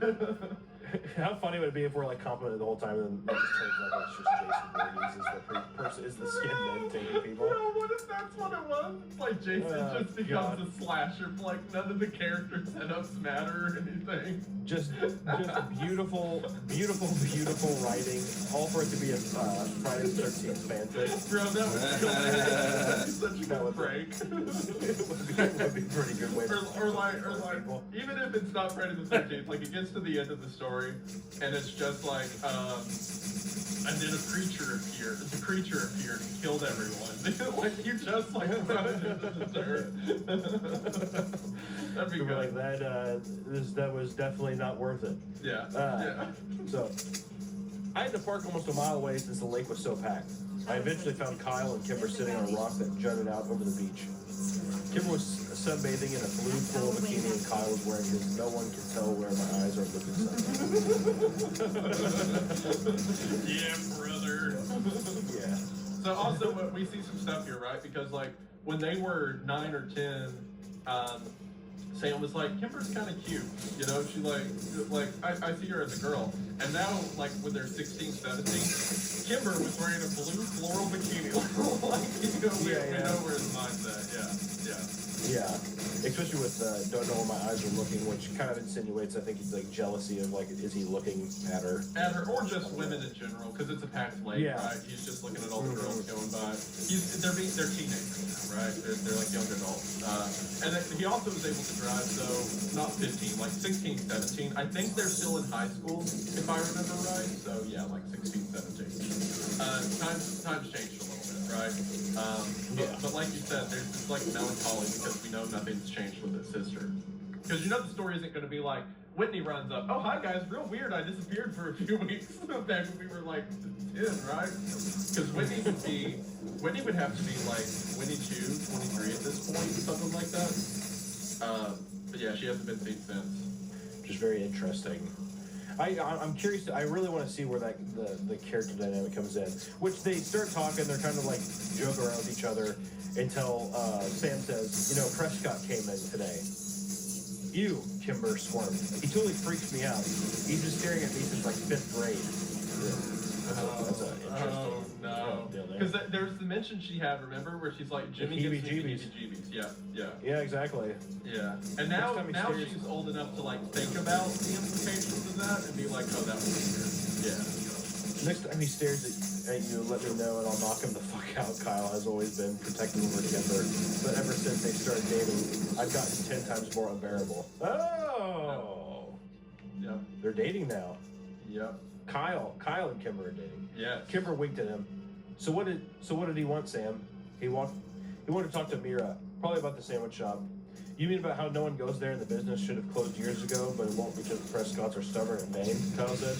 How funny would it be if we're like complimented the whole time and then it just turns out it's just Jason Voorhees is the skin men taking people. No, what if that's what it was? Like Jason just becomes a slasher. Like none of the character setups matter or anything. Just beautiful writing. All for it to be a Friday the 13th fanfic. Bro, that was hilarious. Such a good prank. it would be a pretty good way. Or like, even if it's not Friday the 13th, like it gets to the end of the story, and it's just like, and then a creature appeared. The creature appeared and killed everyone. Like you just like thrown it into the dirt. That'd be good. Like that was definitely not worth it. Yeah. So I had to park almost a mile away since the lake was so packed. I eventually found Kyle and Kimber sitting on a rock that jutted out over the beach. Kimber was sunbathing in a blue floral bikini and Kyle was wearing his "no one can tell where my eyes are looking" sunglasses. Yeah, brother. Yeah. So also we see some stuff here, right? Because like when they were 9 or 10, Sam was like, Kimber's kind of cute, you know. She like I see her as a girl, And now, like, when they're 16, 17, Kimber was wearing a blue floral bikini. Like, we know where his mind's at. Yeah, especially with don't know where my eyes are looking, which kind of insinuates, I think, he's like jealousy of like, is he looking at her? At her, or just women in general, because it's a packed lake, right? He's just looking at all the girls going by. They're teenagers now, right? They're like young adults. And then he also was able to drive, so not 15, like 16, 17. I think they're still in high school, if I remember right. So yeah, like 16, 17. Times changed a little bit, right? But like you said, there's this like melancholy because we know nothing's changed with his sister. Because you know the story isn't going to be like, Whitney runs up, oh hi guys, real weird, I disappeared for a few weeks back when we were like 10, right? Because Whitney would have to be like 22, 23 at this point, something like that. But yeah, she hasn't been seen since. Which is very interesting. I'm curious. I really want to see where that the character dynamic comes in. Which they start talking. They're kind of like joke around with each other until Sam says, Prescott came in today. You, Kimber squirmed. He totally freaks me out. He's been staring at me since like 5th grade. That's an interesting deal there. Because there's the mention she had, remember, where she's like, Jimmy gives me heebie-jeebies. Yeah, exactly. Yeah. And now she's old enough to like think about the implications of that and be like, oh, that was weird. Yeah. Next time he stares at you, let me know and I'll knock him the fuck out. Kyle has always been protecting over Kimber, but ever since they started dating, I've gotten 10 times more unbearable. Oh! Yep. They're dating now. Yep. Kyle and Kimber are dating. Yes. Kimber winked at him. So what did he want, Sam? He wanted to talk to Mira, probably about the sandwich shop. You mean about how no one goes there and the business should have closed years ago, but it won't because the Prescotts are stubborn and vain? Kyle said.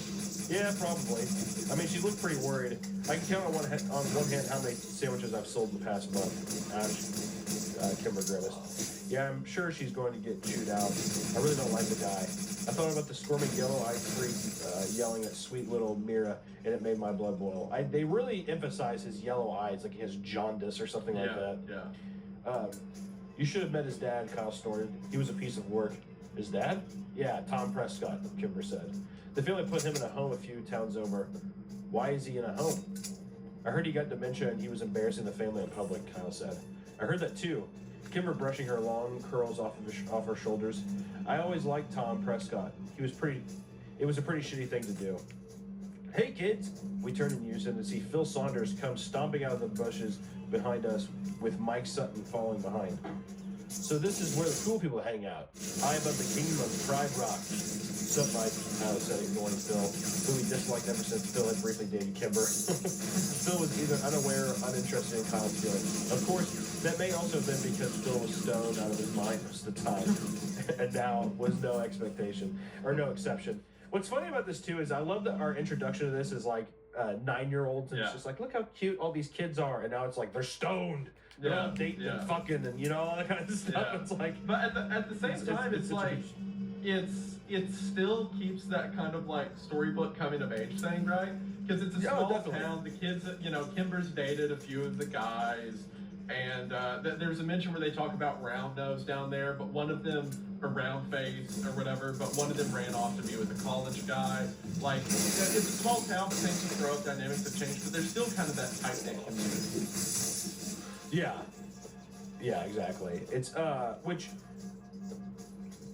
Yeah, probably. I mean, she looked pretty worried. I can count on one hand how many sandwiches I've sold in the past month. Kimber grimaced. Yeah, I'm sure she's going to get chewed out. I really don't like the guy. I thought about the squirming yellow-eyed freak yelling at sweet little Mira, and it made my blood boil. They really emphasize his yellow eyes, like he has jaundice or something like that. Yeah. You should have met his dad, Kyle snorted. He was a piece of work. His dad? Yeah, Tom Prescott, Kimber said. The family put him in a home a few towns over. Why is he in a home? I heard he got dementia and he was embarrassing the family in public, Kyle said. I heard that too. Kimber brushing her long curls off her shoulders. I always liked Tom Prescott. It was a pretty shitty thing to do. Hey kids! We turned in unison to see Phil Saunders come stomping out of the bushes behind us with Mike Sutton following behind. So this is where the cool people hang out. High above the kingdom of Pride Rock. Sup, Mike? Kyle said, ignoring Phil, who he disliked ever since Phil had briefly dated Kimber. Phil was either unaware or uninterested in Kyle's feelings. Of course, that may also have been because Phil was stoned out of his mind most of the time, and now was no exception. What's funny about this too is I love that our introduction to this is like 9-year-olds, and it's just like, look how cute all these kids are, and now it's like they're stoned. They're all dating and fucking and all that kind of stuff. Yeah. It's like, but at the same time, it's like it still keeps that kind of like storybook coming of age thing, right? Because it's a small town. The kids, Kimber's dated a few of the guys. And there's a mention where they talk about round nose down there, but one of them, or round face or whatever, but one of them ran off to be with a college guy. Like, it's a small town, but things have grown up, dynamics have changed, but there's still kind of that tight-knit community. Yeah, exactly. It's, which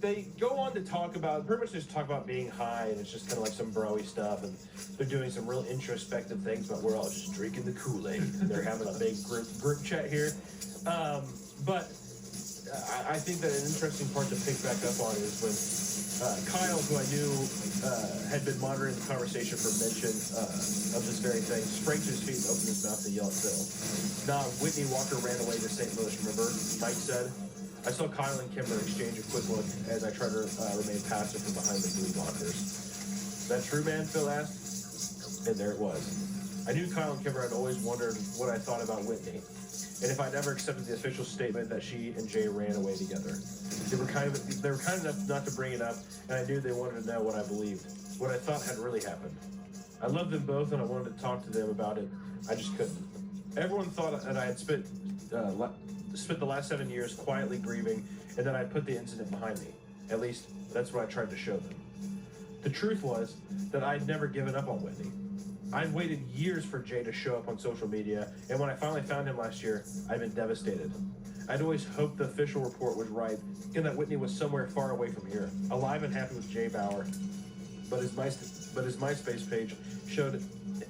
they go on to talk about, pretty much just talk about being high, and it's just kind of like some bro-y stuff, and they're doing some real introspective things, but we're all just drinking the Kool-Aid. They're having a big group chat here. But I think that an interesting part to pick back up on is when Kyle, who I knew had been monitoring the conversation for mention of this very thing, sprang to his feet and opened his mouth to yell at Phil. Nah, Whitney Walker ran away to St. Louis, remember? Mike said. I saw Kyle and Kimber exchange a quick look as I tried to remain passive from behind the blue blockers. Is that true, man? Phil asked. And there it was. I knew Kyle and Kimber had always wondered what I thought about Whitney, and if I'd ever accepted the official statement that she and Jay ran away together. They were kind enough not to bring it up, and I knew they wanted to know what I believed, what I thought had really happened. I loved them both, and I wanted to talk to them about it. I just couldn't. Everyone thought that I had spent the last 7 years quietly grieving, and then I put the incident behind me. At least, that's what I tried to show them. The truth was that I'd never given up on Whitney. I'd waited years for Jay to show up on social media, and when I finally found him last year, I'd been devastated. I'd always hoped the official report was right, and that Whitney was somewhere far away from here, alive and happy with Jay Bauer. But his MySpace page showed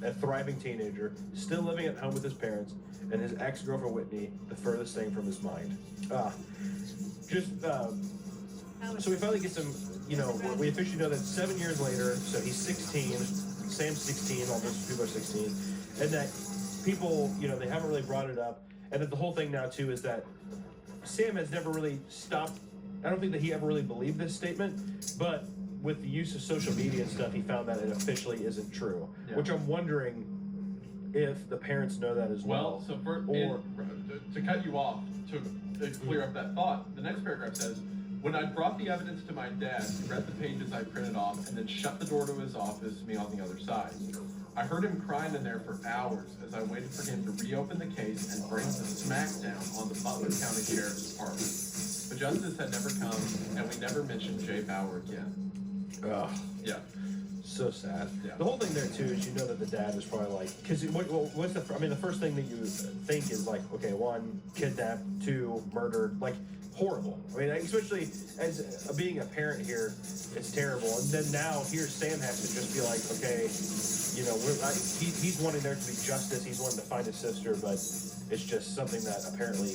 a thriving teenager, still living at home with his parents, and his ex-girlfriend Whitney, the furthest thing from his mind. So we finally get some, we officially know that 7 years later, so he's 16, Sam's 16, all those people are 16, and that people, they haven't really brought it up, and that the whole thing now, too, is that Sam has never really stopped. I don't think that he ever really believed this statement, but with the use of social media and stuff, he found that it officially isn't true, which I'm wondering if the parents know that as well. So to cut you off, to clear up that thought, the next paragraph says, when I brought the evidence to my dad, he read the pages I printed off and then shut the door to his office, me on the other side. I heard him crying in there for hours as I waited for him to reopen the case and bring the smackdown on the Butler County Sheriff's Department. But justice had never come, and we never mentioned Jay Bauer again. Ugh. Yeah. So sad. Yeah. The whole thing there too is that the dad is probably like, because the first thing that you think is like, okay, 1, kidnapped, 2, murdered, like horrible. I mean, especially as being a parent here, it's terrible. And then now here Sam has to just be like, okay, he's wanting there to be justice. He's wanting to find his sister, but it's just something that apparently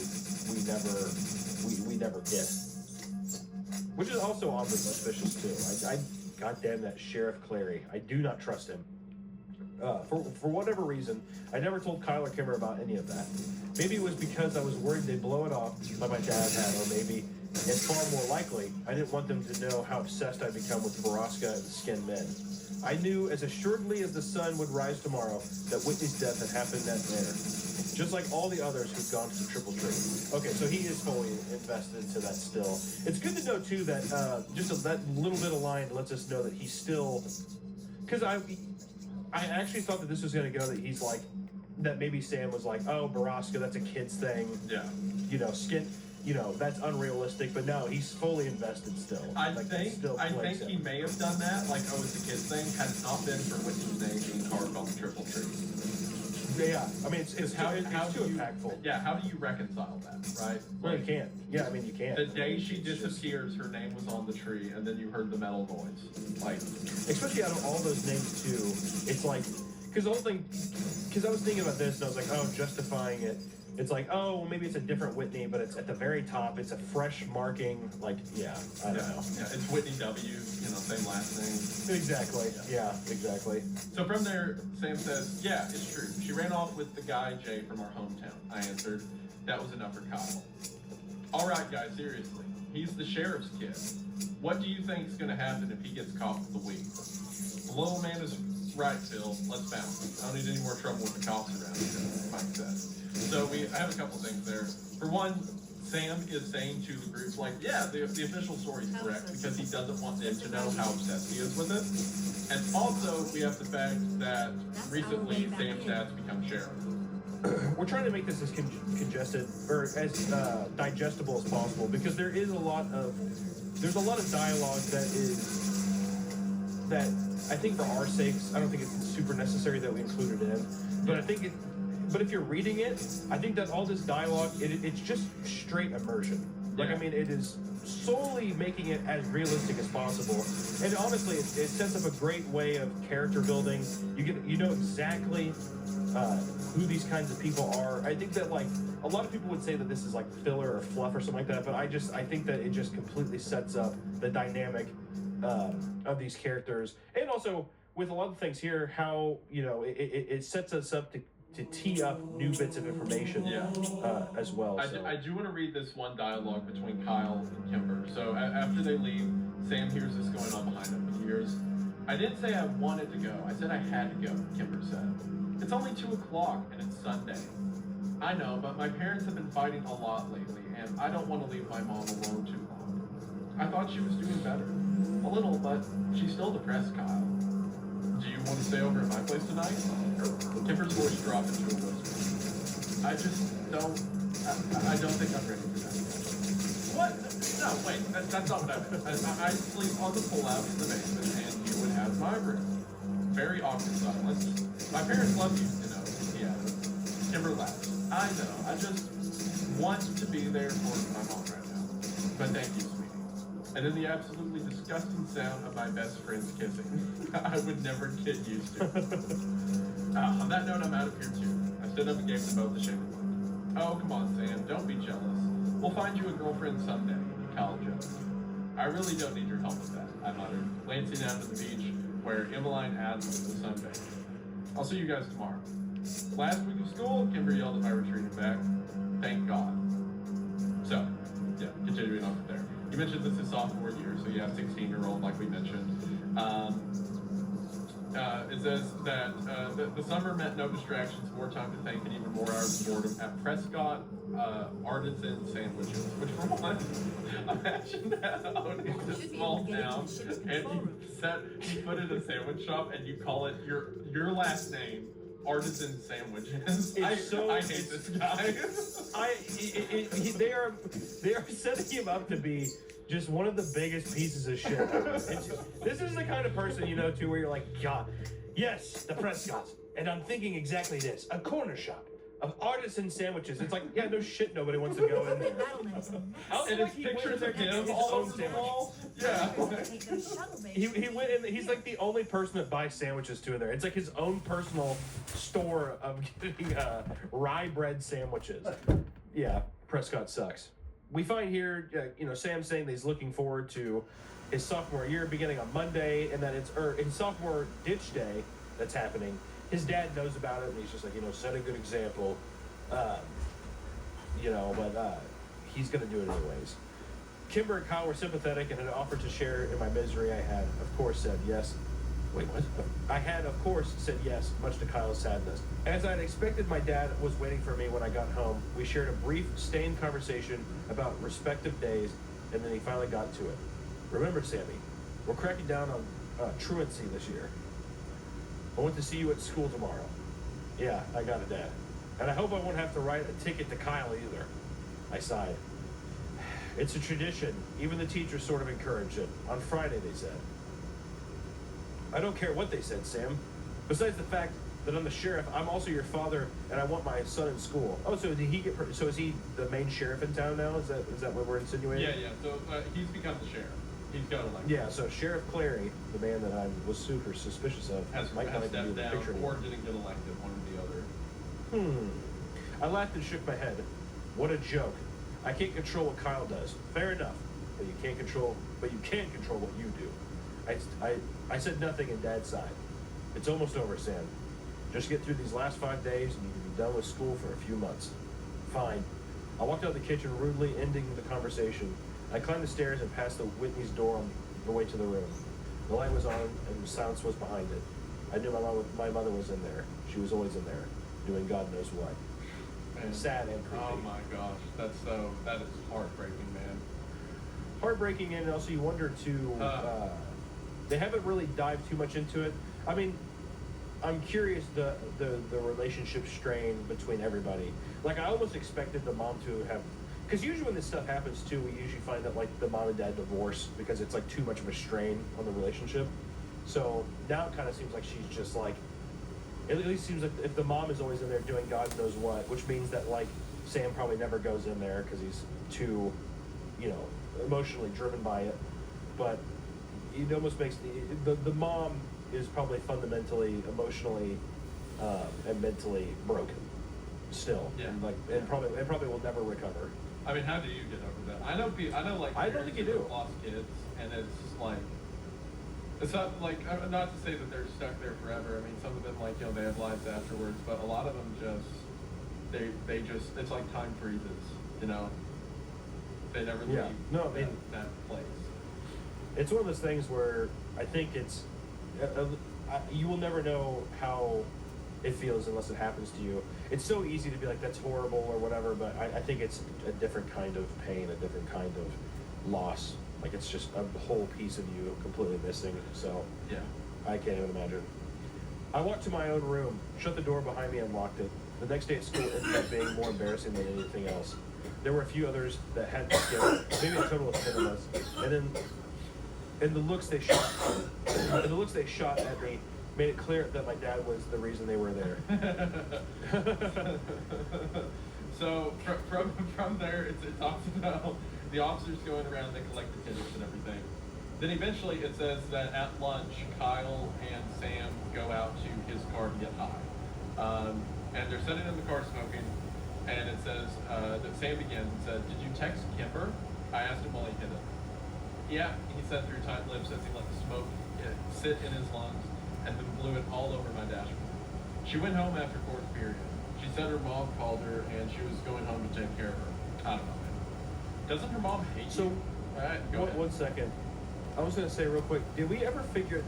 we never get. Which is also oddly suspicious too. I goddamn that Sheriff Clary. I do not trust him. For whatever reason, I never told Kyle or Kimber about any of that. Maybe it was because I was worried they'd blow it off like my dad had, or maybe, and far more likely, I didn't want them to know how obsessed I'd become with Baraska and the Skin Men. I knew as assuredly as the sun would rise tomorrow that Whitney's death had happened that there. Just like all the others who've gone to the Triple Tree. Okay, so he is fully invested into that still. It's good to know, too, that that little bit of line lets us know that he's still... Because I actually thought that this was going to go that he's like... That maybe Sam was like, oh, Baraska, that's a kid's thing. Yeah. Skin... that's unrealistic, but no, he's fully invested still. I think he may have done that, like, oh, it's a kid's thing, had it not been for Whitney's name being carved on the Triple Tree. Yeah, I mean, it's too impactful. Yeah, how do you reconcile that, right? Well, you can't. Yeah, I mean, you can't. The day she disappears, her name was on the tree, and then you heard the metal noise. Like, especially out of all those names, too, it's like, because the whole thing, because I was thinking about this, and I was like, oh, justifying it. It's like, oh, well, maybe it's a different Whitney, but it's at the very top. It's a fresh marking. Like, I don't know. Yeah, it's Whitney W. Same last name. Exactly. Yeah, exactly. So from there, Sam says, yeah, it's true. She ran off with the guy Jay from our hometown. I answered, that was enough for Kyle. All right, guys, seriously. He's the sheriff's kid. What do you think is going to happen if he gets caught with the weed? The little man is right, Phil. Let's bounce. I don't need any more trouble with the cops around here, Mike says. So I have a couple things there. For one, Sam is saying to the group, like, yeah, the official story is correct because he doesn't want them to know how obsessed he is with it. And also, we have the fact that recently Sam's dad's become sheriff. We're trying to make this as congested or as digestible as possible because there's a lot of dialogue that I think for our sakes, I don't think it's super necessary that we include it in, but I think but if you're reading it, I think that all this dialogue, it's just straight immersion. Like, I mean, it is solely making it as realistic as possible. And honestly, it sets up a great way of character building. You know exactly who these kinds of people are. I think that, like, a lot of people would say that this is like filler or fluff or something like that, but I think that it just completely sets up the dynamic of these characters. And also, with a lot of things here, how, it sets us up to tee up new bits of information as well. I do want to read this one dialogue between Kyle and Kimber. So after they leave, Sam hears this going on behind him. He hears, I didn't say I wanted to go. I said I had to go, Kimber said. It's only 2 o'clock and it's Sunday. I know, but my parents have been fighting a lot lately and I don't want to leave my mom alone too long. I thought she was doing better. A little, but she's still depressed, Kyle. Do you want to stay over at my place tonight? Kimber's voice dropped into a whisper. I don't think I'm ready for that. What? No, wait, that's not what I meant. I sleep on the pull-out in the basement, and you would have my room. Very awkward silence. My parents love you, you know. Yeah. Kimber laughs. I know. I just want to be there for my mom right now. But thank you, sweetie. And then the absolutely disgusting sound of my best friends kissing. I would never get used to. On that note, I'm out of here too. I stood up and gave them both the shaker look. Oh, come on, Sam. Don't be jealous. We'll find you a girlfriend someday, Kyle joked. I really don't need your help with that, I muttered, glancing down to the beach where Emmeline Adams was sunbathing. I'll see you guys tomorrow. Last week of school, Kimber yelled at my retreating back. Thank God. So, yeah, continuing on from there. You mentioned this is sophomore year, so yeah, 16-year-old, like we mentioned. It says that the summer meant no distractions, more time to think, and even more hours of boredom at Prescott Artisan Sandwiches. Which, for one, imagine that owning this small town, and you put in a sandwich shop, and you call it your last name, Artisan Sandwiches. I hate this guy. They are setting him up to be just one of the biggest pieces of shit. This is the kind of person, you know, too, where you're like, God, yes, the Prescotts. And I'm thinking exactly this, a corner shop of artisan sandwiches. It's like, yeah, no shit, nobody wants to go in there. And it's pictures of him all over the wall. Yeah. He went in, he's like the only person that buys sandwiches too in there. It's like his own personal store of getting rye bread sandwiches. Yeah, Prescott sucks. We find here, you know, Sam saying that he's looking forward to his sophomore year beginning on Monday, and that it's in sophomore ditch day that's happening. His dad knows about it, and he's just like, you know, set a good example, you know, but he's gonna do it anyways. Kimber and Kyle were sympathetic and had offered to share in my misery. I had, of course, said yes. Wait, what? I had, of course, said yes, much to Kyle's sadness. As I had expected, my dad was waiting for me when I got home. We shared a brief, stained conversation about respective days, and then he finally got to it. Remember, Sammy, we're cracking down on truancy this year. I want to see you at school tomorrow. Yeah, I got it, Dad. And I hope I won't have to write a ticket to Kyle either. I sighed. It's a tradition. Even the teachers sort of encouraged it. On Friday, they said. I don't care what they said, Sam. Besides the fact that I'm the sheriff, I'm also your father, and I want my son in school. Oh, so did he get? So is he the main sheriff in town now? Is that what we're insinuating? Yeah. So he's become the sheriff. He's got elected. Yeah. So Sheriff Clary, the man that I was super suspicious of, has might not stepped be down picture or didn't get elected, one or the other. I laughed and shook my head. What a joke. I can't control what Kyle does. Fair enough. But you can control what you do. I said nothing and Dad sighed. It's almost over, Sam. Just get through these last 5 days and you can be done with school for a few months. Fine. I walked out of the kitchen, rudely ending the conversation. I climbed the stairs and passed the Whitney's door on the way to the room. The light was on and the silence was behind it. I knew my mother was in there. She was always in there, doing God knows what. Man. Sad and creepy. Oh my gosh, that is heartbreaking, man. Heartbreaking, and also you wonder too. They haven't really dived too much into it. I mean, I'm curious the relationship strain between everybody. Like I almost expected the mom to have, because usually when this stuff happens too, we usually find that like the mom and dad divorce because it's like too much of a strain on the relationship. So now it kind of seems like she's just like, at least seems like if the mom is always in there doing God knows what, which means that like Sam probably never goes in there because he's too, you know, emotionally driven by it. But it almost makes the mom is probably fundamentally, emotionally, and mentally broken still. Yeah. And probably will never recover. I mean, how do you get over that? I know like I don't think you parents who do. have lost kids, and it's just like, it's not like, not to say that they're stuck there forever. I mean, some of them, like, you know, they have lives afterwards, but a lot of them just, they just, it's like time freezes, you know? They never leave that place. It's one of those things where I think it's, you will never know how it feels unless it happens to you. It's so easy to be like, that's horrible or whatever, but I think it's a different kind of pain, a different kind of loss. Like it's just a whole piece of you completely missing. So yeah, I can't even imagine. I walked to my own room, shut the door behind me, and locked it. The next day at school ended up being more embarrassing than anything else. there were a few others that had, maybe a total of 10 of us. And then, the looks they shot at me made it clear that my dad was the reason they were there. So from there, it talks about the officers going around, they collect the tickets and everything. Then eventually it says that at lunch, Kyle and Sam go out to his car to get high. And they're sitting in the car smoking, and it says that Sam begins and said, "Did you text Kimber?" I asked him while he hit it. "Yeah," he said through tight lips as he let the smoke sit in his lungs and then blew it all over my dashboard. She went home after fourth period. She said her mom called her and she was going home to take care of her. I don't know, man. Doesn't her mom hate So, you? Alright, go ahead. 1 second. I was gonna say real quick, did we ever figure,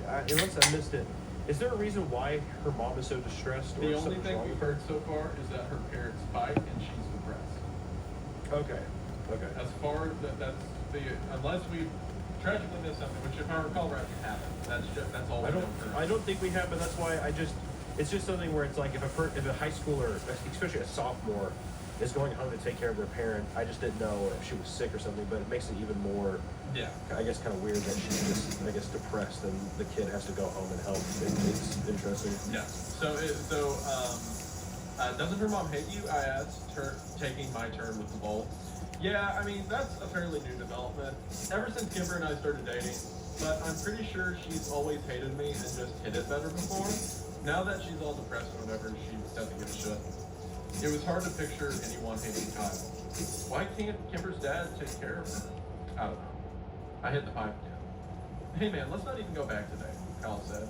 unless I missed it, is there a reason why her mom is so distressed? The or only something's thing wrong we've with her? heard so far is that her parents fight and she's depressed. Okay. As far as that's the, unless we tragically missed something, which if I recall right, we haven't. That's all we know currently. I don't think we have, but that's why it's just something where it's like if a high schooler, especially a sophomore, is going home to take care of her parent, I just didn't know if she was sick or something, but it makes it even more, Yeah. I guess, kind of weird that she's just, I guess, depressed and the kid has to go home and help. It's interesting. Yeah. Doesn't her mom hate you? I asked her, taking my turn with the bowl. Yeah, I mean, that's a fairly new development. Ever since Kimber and I started dating, but I'm pretty sure she's always hated me and just hid it better before. Now that she's all depressed or whatever, she doesn't give a shit. It was hard to picture anyone hating Kyle. Why can't Kimber's dad take care of her? I don't know. I hit the pipe again. Hey man, let's not even go back today, Kyle said.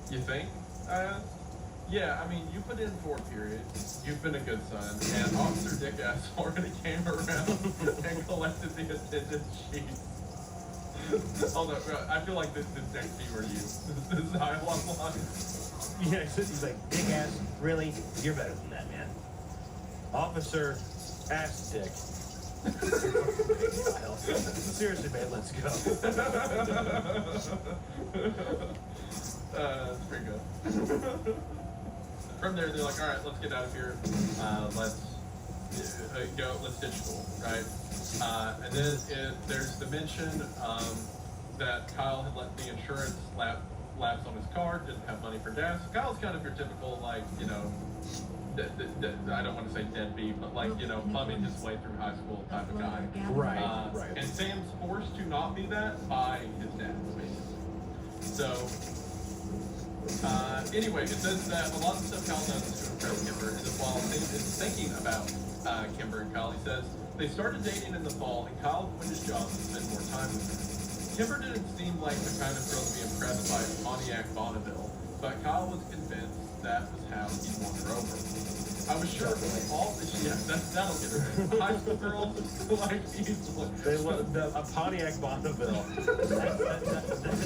You think? I asked. Yeah, I mean, you put in 4 periods, you've been a good son, and Officer Dickass already came around and collected the attendance sheets. Although, I feel like this next be were you. This dialogue line. Yeah, he's like, big ass, really? You're better than that, man. Officer Ass Dick. Seriously, man, let's go. That's pretty good. From there, they're like, all right, let's get out of here. Let's ditch school, right? And then there's the mention that Kyle had let the insurance lapse on his car, didn't have money for gas. Kyle's kind of your typical, like, you know, I don't want to say deadbeat, but like, you know, plumbing his way through high school type of guy. Right. And Sam's forced to not be that by his dad, basically. So, anyway, it says that a lot of stuff Kyle does to impress Kimber, and then while Sam is thinking about Kimber and Kyle, he says they started dating in the fall, and Kyle quit his job to spend more time with her. Kimber didn't seem like the kind of girl to be impressed by Pontiac Bonneville, but Kyle was convinced that was how he won her over. I was sure all the that'll get her. High school girls, like, easily. They love a Pontiac Bonneville.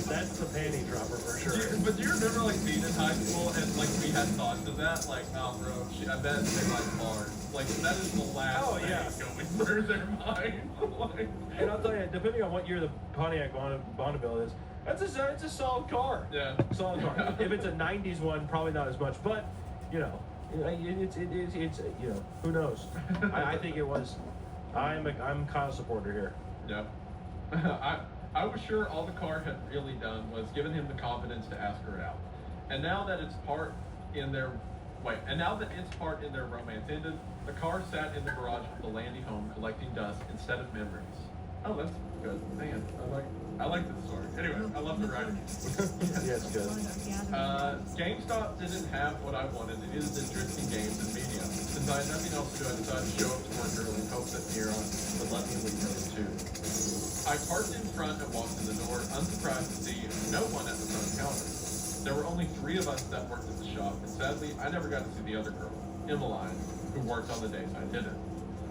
That's the panty dropper for sure. But do you remember, like, being in high school and, like, we had thoughts of that? Like, oh, bro, I bet they like bars. Like, that is the last thing going through their mind. Like, And I'll tell you, depending on what year the Pontiac Bonneville is, it's a solid car. Yeah. Solid car. If it's a 90s one, probably not as much, but, you know, it's you know, who knows? I think it was. I'm Kyle supporter here. yeah. I was sure all the car had really done was given him the confidence to ask her out. And now that its part in their romance ended, the car sat in the garage of the Landy home collecting dust instead of memories. Oh, that's good. Man, I like this story. Anyway, I love the writing. Yeah, it's good. GameStop didn't have what I wanted. It needed interest in games and media. Since I had nothing else to do, I decided to show up to work early in hopes that Mira would let me leave early too. I parked in front and walked in the door, unsurprised to see no one at the front counter. There were only 3 of us that worked at the shop, and sadly, I never got to see the other girl, Emmeline, who worked on the days I didn't.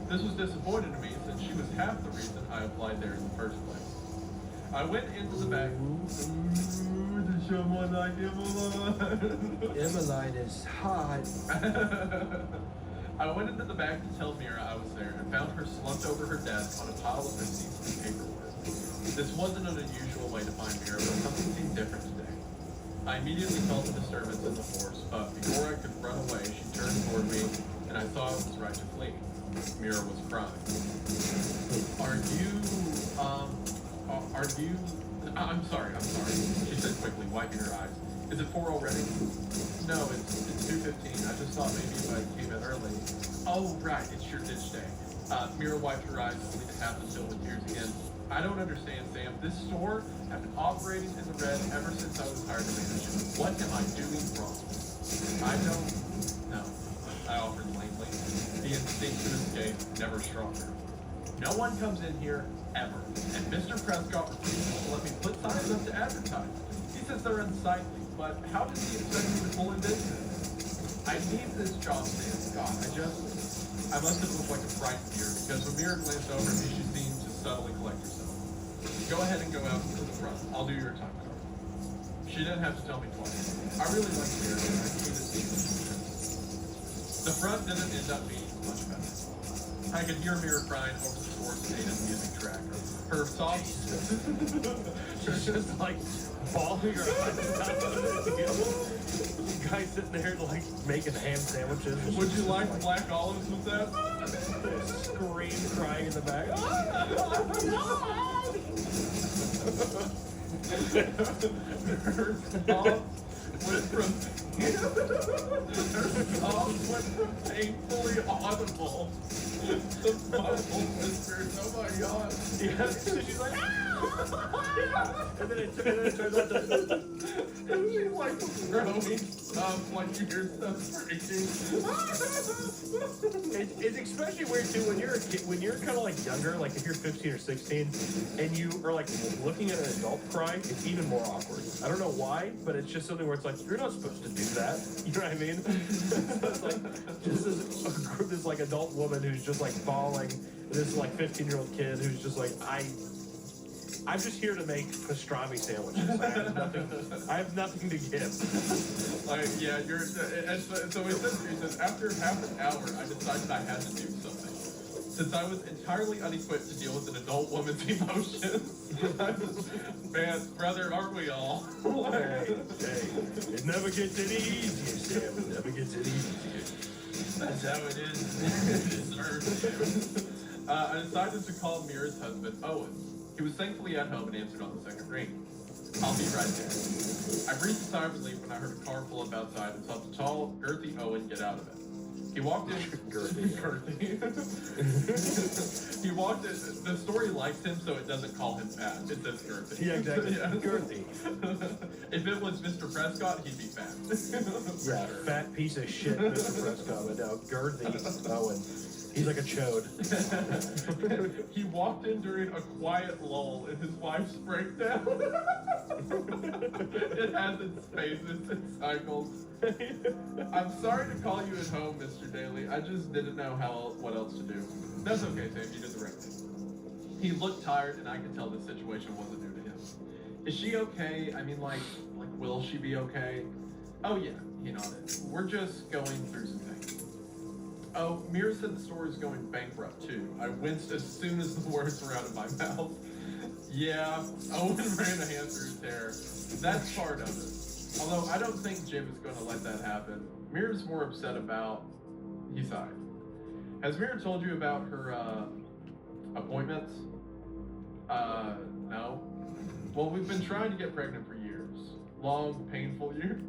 This was disappointing to me since she was half the reason I applied there in the first place. I went into the back. Does someone like Emmeline? Emmeline is hot. I went into the back to tell Mira I was there and found her slumped over her desk on a pile of receipts and paperwork. This wasn't an unusual way to find Mira, but something seemed different today. I immediately felt a disturbance in the force, but before I could run away, she turned toward me, and I saw it was right to flee. Mira was crying. I'm sorry. She said quickly, wiping her eyes. Is it 4 already? No, it's 2:15. I just thought maybe if I came in early. Oh, right, it's your ditch day. Mira wiped her eyes, only to have them filled with tears again. I don't understand, Sam. This store has been operating in the red ever since I was hired to manage it. What am I doing wrong? I don't know, I offered lamely. The instinct to escape, never stronger. No one comes in here, ever. And Mr. Prescott refuses to let me put signs up to advertise. He says they're unsightly, but how does he expect me to pull in business? I need this job, Sam Scott. I must have looked like a frightened deer, because when Mira glanced over at me, she seemed to subtly collect herself. Go ahead and go out to the front. I'll do your time card. She didn't have to tell me twice. I really like Mira, and I need to see her. The front didn't end up being much better. I could hear Mira crying over the store's native music track. Her soft... She's just like bawling her eyes out. You guys sitting there like making ham sandwiches. Would you like black olives with that? Scream, crying in the back. Her sobs went from painfully audible to muffled whispers. Oh my god. Yeah, so she's like, and then it turns out that And she's like throwing stuff like you hear stuff breaking. it's especially weird too when you're a kid, when you're kind of like younger, like if you're 15 or 16, and you are like looking at an adult cry, it's even more awkward. I don't know why, but it's just something where it's like you're not supposed to do that. You know what I mean? It's like just this like adult woman who's just like bawling, and this like 15-year-old kid who's just like I'm just here to make pastrami sandwiches. I have nothing to give. Like, yeah, you're. And so he says, after half an hour, I decided I had to do something. Since I was entirely unequipped to deal with an adult woman's emotions. Man, brother, aren't we all? Hey, it never gets any easier, Sam. It never gets any easier. That's how it is. I decided to call Mira's husband, Owen. He was thankfully at home and answered on the second ring. I'll be right there. I breathed a sigh of relief when I heard a car pull up outside and saw the tall, girthy Owen get out of it. He walked in. Girthy. He walked in. The story likes him, so it doesn't call him fat. It says girthy. Yeah, exactly. Yeah. Girthy. If it was Mr. Prescott, he'd be fat. Yeah, Sure. fat piece of shit, Mr. Prescott. But no, girthy Owen. He's like a chode. He walked in during a quiet lull in his wife's breakdown. It has its phases and cycles. I'm sorry to call you at home, Mr. Daly. I just didn't know what else to do. That's okay, Sam. You did the right thing. He looked tired, and I could tell the situation wasn't new to him. Is she okay? I mean, like, will she be okay? Oh yeah, he nodded. We're just going through some things. Oh, Mira said the store is going bankrupt too. I winced as soon as the words were out of my mouth. Yeah, Owen ran a hand through his hair. That's part of it. Although I don't think Jim is going to let that happen. Mira's more upset about... He sighed. Has Mira told you about her, appointments? No. Well, we've been trying to get pregnant for years. Long, painful years.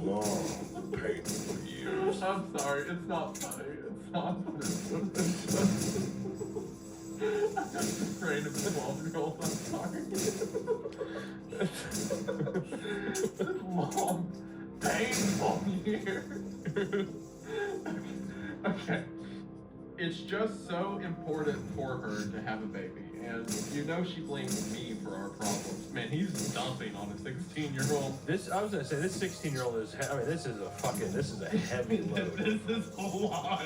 Long, painful years. I'm sorry, it's not funny. It's not funny. I'm just afraid of the 12-year-old. I'm sorry. Long, painful years. Okay. It's just so important for her to have a baby. And you know she blames me for our problems. Man, he's dumping on a 16-year-old. I was gonna say this 16-year-old is. I mean, this is a heavy load. This is a lot.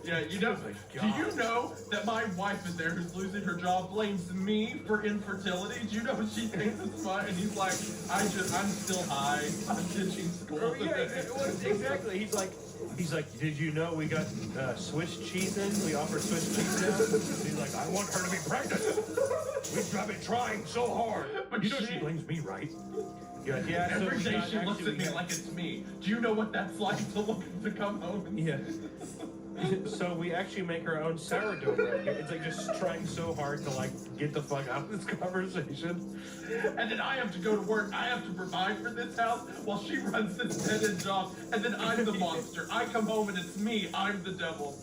Yeah, you know. Do you know that my wife is there who's losing her job blames me for infertility? Do you know what she thinks is fun? And he's like, I'm still high. I'm ditching school. Oh, yeah, exactly. He's like, did you know we got Swiss cheese in? We offer Swiss cheese now. He's like, I want her to be pregnant. We've been trying so hard. But you know she blames me, right? You're like, yeah, so Every day not she looks actually- at me like it's me. Do you know what that's like to look to come home and Yeah. So we actually make our own sourdough bread. It's like just trying so hard to like get the fuck out of this conversation. And then I have to go to work. I have to provide for this house while she runs this dead-end job. And then I'm the monster. I come home and it's me. I'm the devil.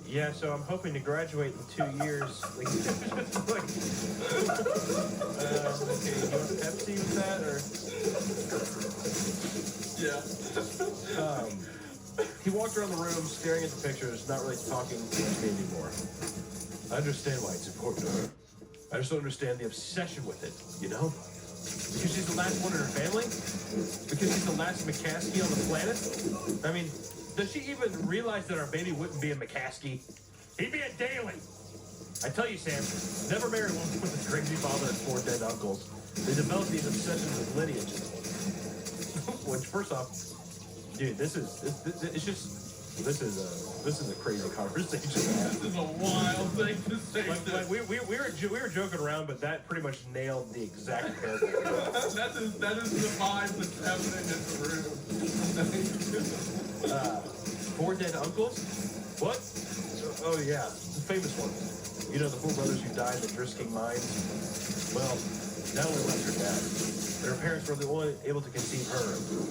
Yeah, so I'm hoping to graduate in 2 years. Like, like, okay, you want Pepsi with that, or? Yeah. He walked around the room staring at the pictures, not really talking to me anymore. I understand why it's important to her. I just don't understand the obsession with it, you know? Because she's the last one in her family? Because she's the last McCaskey on the planet? I mean, does she even realize that our baby wouldn't be a McCaskey? He'd be a Daly! I tell you, Sam, never marry one with a crazy father and 4 dead uncles. They develop these obsessions with lineage. Which, first off, dude, this is a crazy conversation. This is a wild thing to say. Like we were joking around, but that pretty much nailed the exact character. that is the vibe that's happening in the room. 4 dead uncles? What? Oh yeah, the famous ones. You know, the 4 brothers who died in the Drisking mines? Well, not only left her dad, but her parents were the only able to conceive her,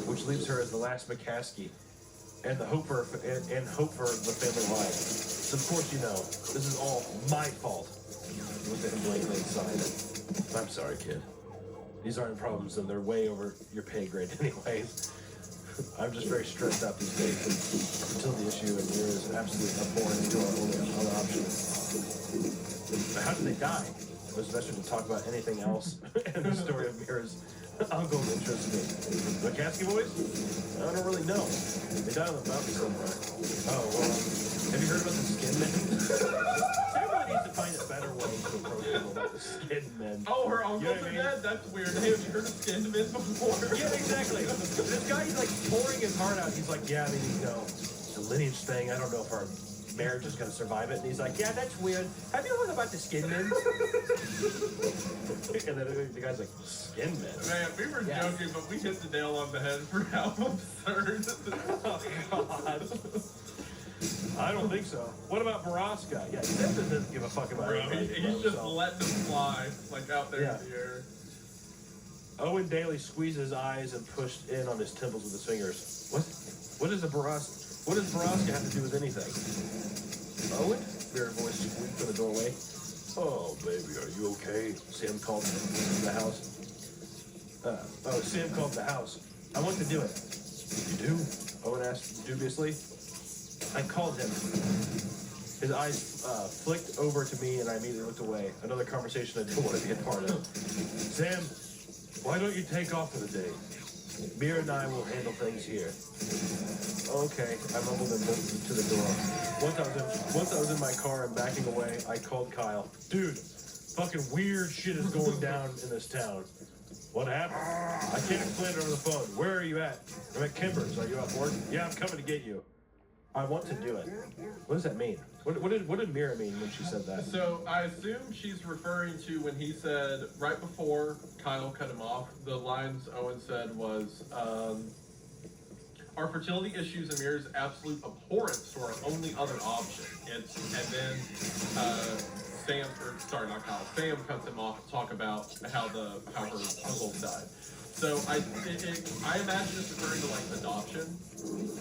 which leaves her as the last McCaskey, and the hope for and hope for the family line. So of course, you know, this is all my fault. Look at him blankly inside. I'm sorry, kid. These aren't problems, and they're way over your pay grade anyways. I'm just very stressed out these days. Until the issue in here is absolutely abhorrent to our only other option. But how did they die? It was better to talk about anything else, and the story of Mira's uncle interests me. The McCaskey boys? I don't really know. They died on the mountain somewhere. Oh, well, have you heard about the Skin Men? Everybody needs to find a better way to approach people about the Skin Men. Oh, her uncles You know what I are mean? dead? That's weird. Hey, have you heard of Skin Men before? Yeah, exactly. This guy, he's like pouring his heart out. He's like, yeah, I mean, you know, the lineage thing, I don't know if our marriage is going to survive it. And he's like, yeah, that's weird. Have you heard about the Skin Men? And then the guy's like, Skin Men? Man, we were Yeah. joking, but we hit the nail on the head for how absurd this is. Oh, God. I don't think so. What about Baraska? Yeah, Sam doesn't give a fuck about Bro, anybody but he's just himself. letting them fly, like out there Yeah. in the air. Owen Daly squeezed his eyes and pushed in on his temples with his fingers. What does Baraska have to do with anything? Owen? Mira voice squeaked from the doorway. Oh, baby, are you okay? Sam called from the house. Sam called the house. I want to do it. You do? Owen asked dubiously. I called him. His eyes flicked over to me, and I immediately looked away. Another conversation I didn't want to be a part of. Sam, why don't you take off for the day? Mira and I will handle things here. Okay, I mumbled and moved to the door. Once I was in my car and backing away, I called Kyle. Dude, fucking weird shit is going down in this town. What happened? I can't explain it over the phone. Where are you at? I'm at Kimber's. Are you at work? Yeah, I'm coming to get you. I want to do it. What does that mean? What did Mira mean when she said that? So I assume she's referring to when he said, right before Kyle cut him off, the lines Owen said was, our fertility issues and Mira's absolute abhorrence to our only other option. And then Sam cuts him off to talk about how her uncle died. So I imagine it's referring to like adoption,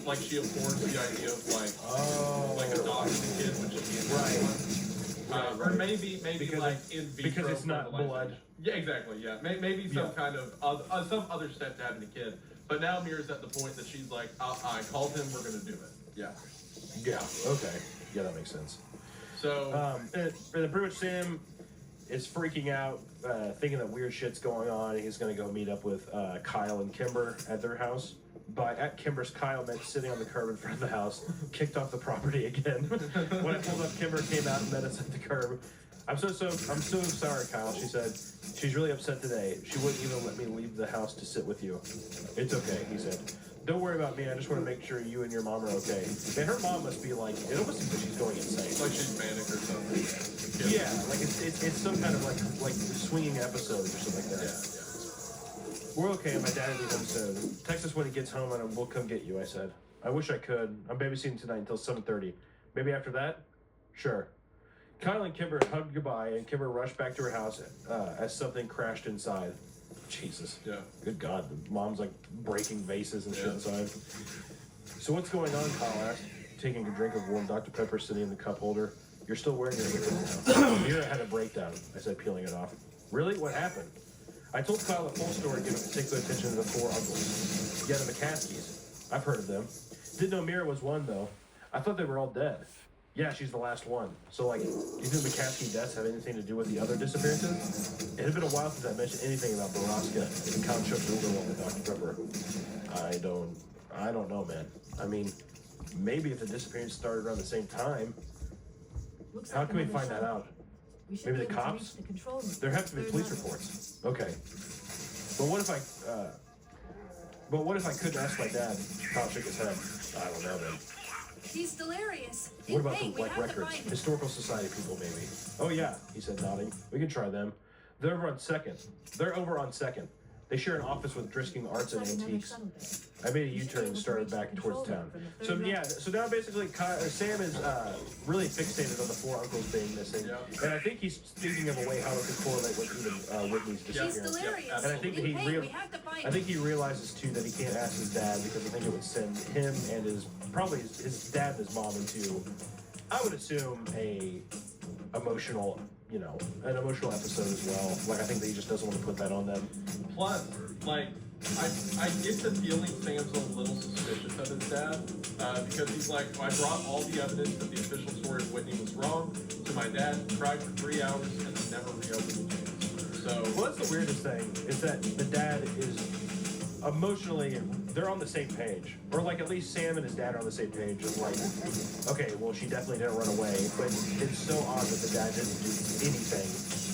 like she abhors the idea of like adopting a kid when she can't have one. Or maybe because like in vitro because it's not fertilization. blood. Yeah, exactly. Yeah, maybe some kind of some other step to having a kid. But now Mira's at the point that she's like, I called him, we're gonna do it. Yeah. Yeah. Okay. Yeah, that makes sense. So And pretty much Sam is freaking out, thinking that weird shit's going on. He's going to go meet up with Kyle and Kimber at their house. By at Kimber's, Kyle meant sitting on the curb in front of the house, kicked off the property again. When I pulled up, Kimber came out and met us at the curb. I'm so sorry, Kyle, she said. She's really upset today. She wouldn't even let me leave the house to sit with you. It's okay, he said. Don't worry about me. I just want to make sure you and your mom are okay. Man, her mom must be like, it almost seems like she's going insane. like she's manic or something. Yeah, like it's some kind of like swinging episode or something like that. Yeah. We're okay. My dad will be home soon. Text us when he gets home and we'll come get you, I said. I wish I could. I'm babysitting tonight until 7:30. Maybe after that? Sure. Kyle and Kimber hugged goodbye, and Kimber rushed back to her house as something crashed inside. Jesus. Yeah. Good God. The mom's like breaking vases and shit inside. So what's going on, Kyle asked, taking a drink of warm Dr. Pepper sitting in the cup holder. You're still wearing your apron now. Mira had a breakdown, I said, peeling it off. Really? What happened? I told Kyle the full story, giving particular attention to the 4 uncles. Yeah, the McCaskies. I've heard of them. Didn't know Mira was one, though. I thought they were all dead. Yeah, she's the last one. So, like, do you think the McCaskey deaths have anything to do with the other disappearances? It had been a while since I mentioned anything about Baraska, and Kyle shook the little one with Dr. Pepper. I don't know, man. I mean, maybe if the disappearance started around the same time. How can we find that out? Maybe the cops? There have to be police reports. Okay. But what if I couldn't ask my dad? Kyle shook his head. I don't know, man. He's delirious. What about the like records? Historical Society people, maybe. Oh yeah, he said, nodding. We can try them. They're over on Second. They share an office with Drisking Arts and Antiques. I made a U-turn and started back towards town. So yeah, so now basically Sam is really fixated on the 4 uncles being missing, and I think he's thinking of a way how it could correlate with even Whitney's disappearance. He's delirious. And I think that I think he realizes too that he can't ask his dad because I think it would send him and his dad and his mom into, I would assume, an emotional episode as well. Like, I think that he just doesn't want to put that on them. Plus, like, I get the feeling Sam's a little suspicious of his dad, because he's like, I brought all the evidence that the official story of Whitney was wrong to my dad, cried for 3 hours, and then never reopened the case. So, well, that's the weirdest thing, is that the dad is emotionally, they're on the same page. Or, like, at least Sam and his dad are on the same page of, like, okay, well, she definitely didn't run away, but it's so odd that the dad didn't do anything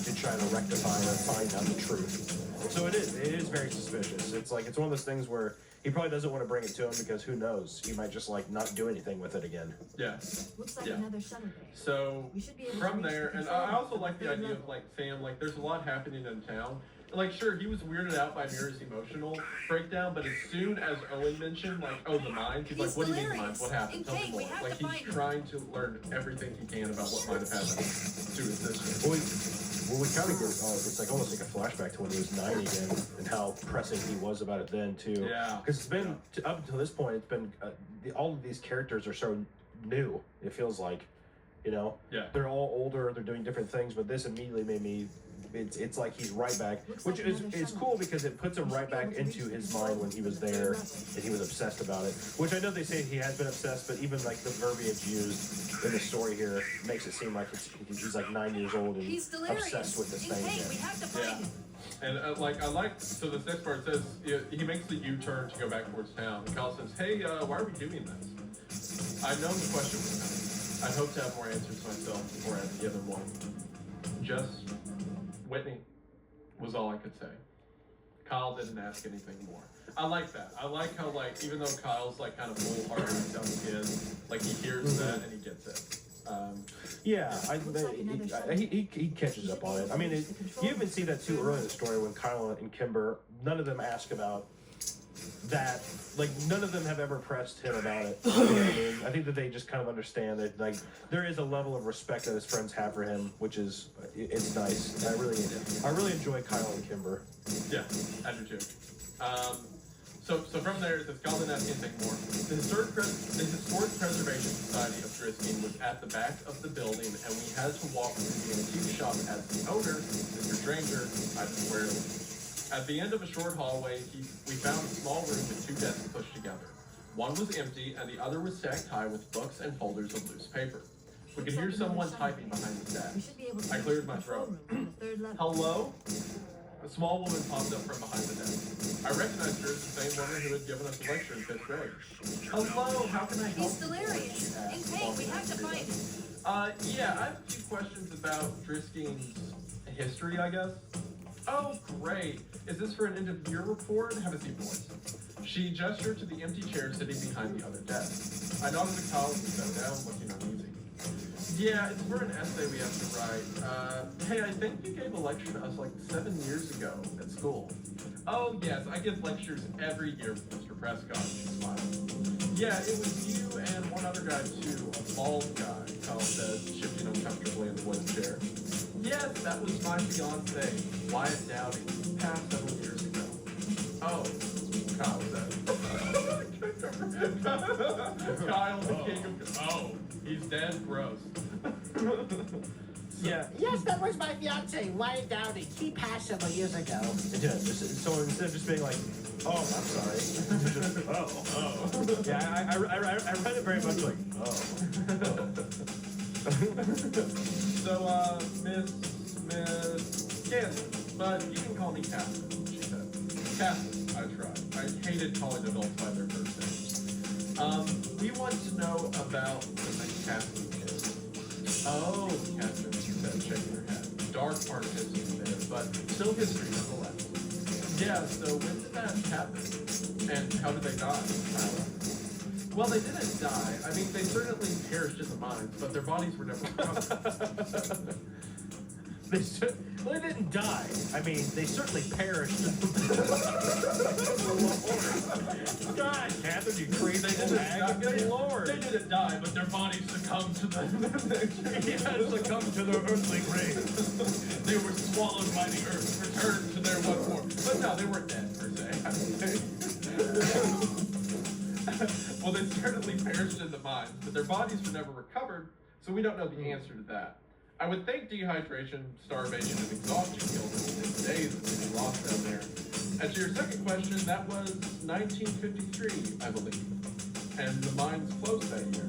to try to rectify or find out the truth. So it is very suspicious. It's like, it's one of those things where he probably doesn't want to bring it to him because who knows, he might just, like, not do anything with it again. Yeah. Looks like Yeah. another shuttle bay. So, We should be able from to reach there, the and control I also room like the from idea third of, like, Sam, like, there's a lot happening in town. Like, sure, he was weirded out by Mira's emotional breakdown, but as soon as Owen mentioned, like, oh, the mind, he's like, what do you mean the mind? What happened? Tell me more. Like, he's trying to learn everything he can about what might have happened to his sister. Well, we kind of get, it's like almost like a flashback to when he was 9 again, and how pressing he was about it then, too. Yeah. Because it's been, up until this point, it's been, all of these characters are so new, it feels like, you know? Yeah. They're all older, they're doing different things, but this immediately made me, it's like he's right back, which is cool because it puts him right back into his mind when he was there, and he was obsessed about it. Which I know they say he has been obsessed, but even like the verbiage used in the story here makes it seem like he's like 9 years old and obsessed with this thing again. Yeah. And like, I like, so this next part says, he makes the U-turn to go back towards town. And Kyle says, hey, why are we doing this? I know the question was coming. I'd hope to have more answers myself before I have to give him one. Just Whitney was all I could say. Kyle didn't ask anything more. I like that. I like how, like, even though Kyle's like kind of full-hearted and tells kids, like, he hears that and he gets it. Yeah, he catches up on it. I mean, you even see that too early in the story when Kyle and Kimber, none of them ask about that. Like, none of them have ever pressed him about it. You know what I mean? I think that they just kind of understand that, like, there is a level of respect that his friends have for him, which is, it's nice. I really enjoy Kyle and Kimber. Yeah, I do too. So from there, it says, Kyle didn't ask anything more. The Historic Preservation Society of Drisking was at the back of the building, and we had to walk through the antique shop as the owner, Mr. Granger, I swear. At the end of a short hallway, we found a small room with 2 desks pushed together. One was empty, and the other was stacked high with books and folders of loose paper. We could hear someone typing behind the desk. I cleared my throat. Hello? A small woman popped up from behind the desk. I recognized her as the same woman who had given us a lecture in 5th grade. Hello, how can I help? He's delirious. In pain, we have to find him. Yeah, I have a few questions about Drisking's history, I guess. Oh, great. Is this for an end-of-year report? Have a seat, boys. She gestured to the empty chair sitting behind the other desk. I nodded to Kyle and sat down, looking uneasy. Yeah, it's for an essay we have to write. Hey, I think you gave a lecture to us like 7 years ago at school. Oh, yes, I give lectures every year, Mr. Prescott, she smiled. Yeah, it was you and one other guy, too, a bald guy, Kyle said, shifting uncomfortably in the wooden chair. Yes, that was my fiance, Wyatt Dowdy, passed several years ago. Oh, Kyle said. Kyle, the king of... Oh, he's dead, gross. Yeah. Yes, that was my fiance, Wyatt Dowdy. He passed several years ago. Yeah, so instead of just being like, oh, I'm sorry, just, oh. Yeah, I read it very much like, oh. So, Miss Kansas, but you can call me Catherine, she said. Catherine, I tried. I hated calling adults by their first names. We want to know about the McCaskey case. Oh, Catherine, she said, shaking her head. Dark part of history there, but still history nonetheless. Yeah, so when did that happen? And how did they die? Well, they didn't die. I mean, they certainly perished in the mines, but their bodies were never recovered. Well, they didn't die. I mean, they certainly perished. God, Catherine, you crazy bag. Good Lord. They didn't die, but their bodies succumbed to the succumbed to their earthly grave. They were swallowed by the earth, returned to their one form. But no, they weren't dead, per se. Well, they certainly perished in the mines, but their bodies were never recovered, so we don't know the answer to that. I would think dehydration, starvation, and exhaustion killed them in 6 days that they lost down there. As to your second question, that was 1953, I believe. And the mines closed that year.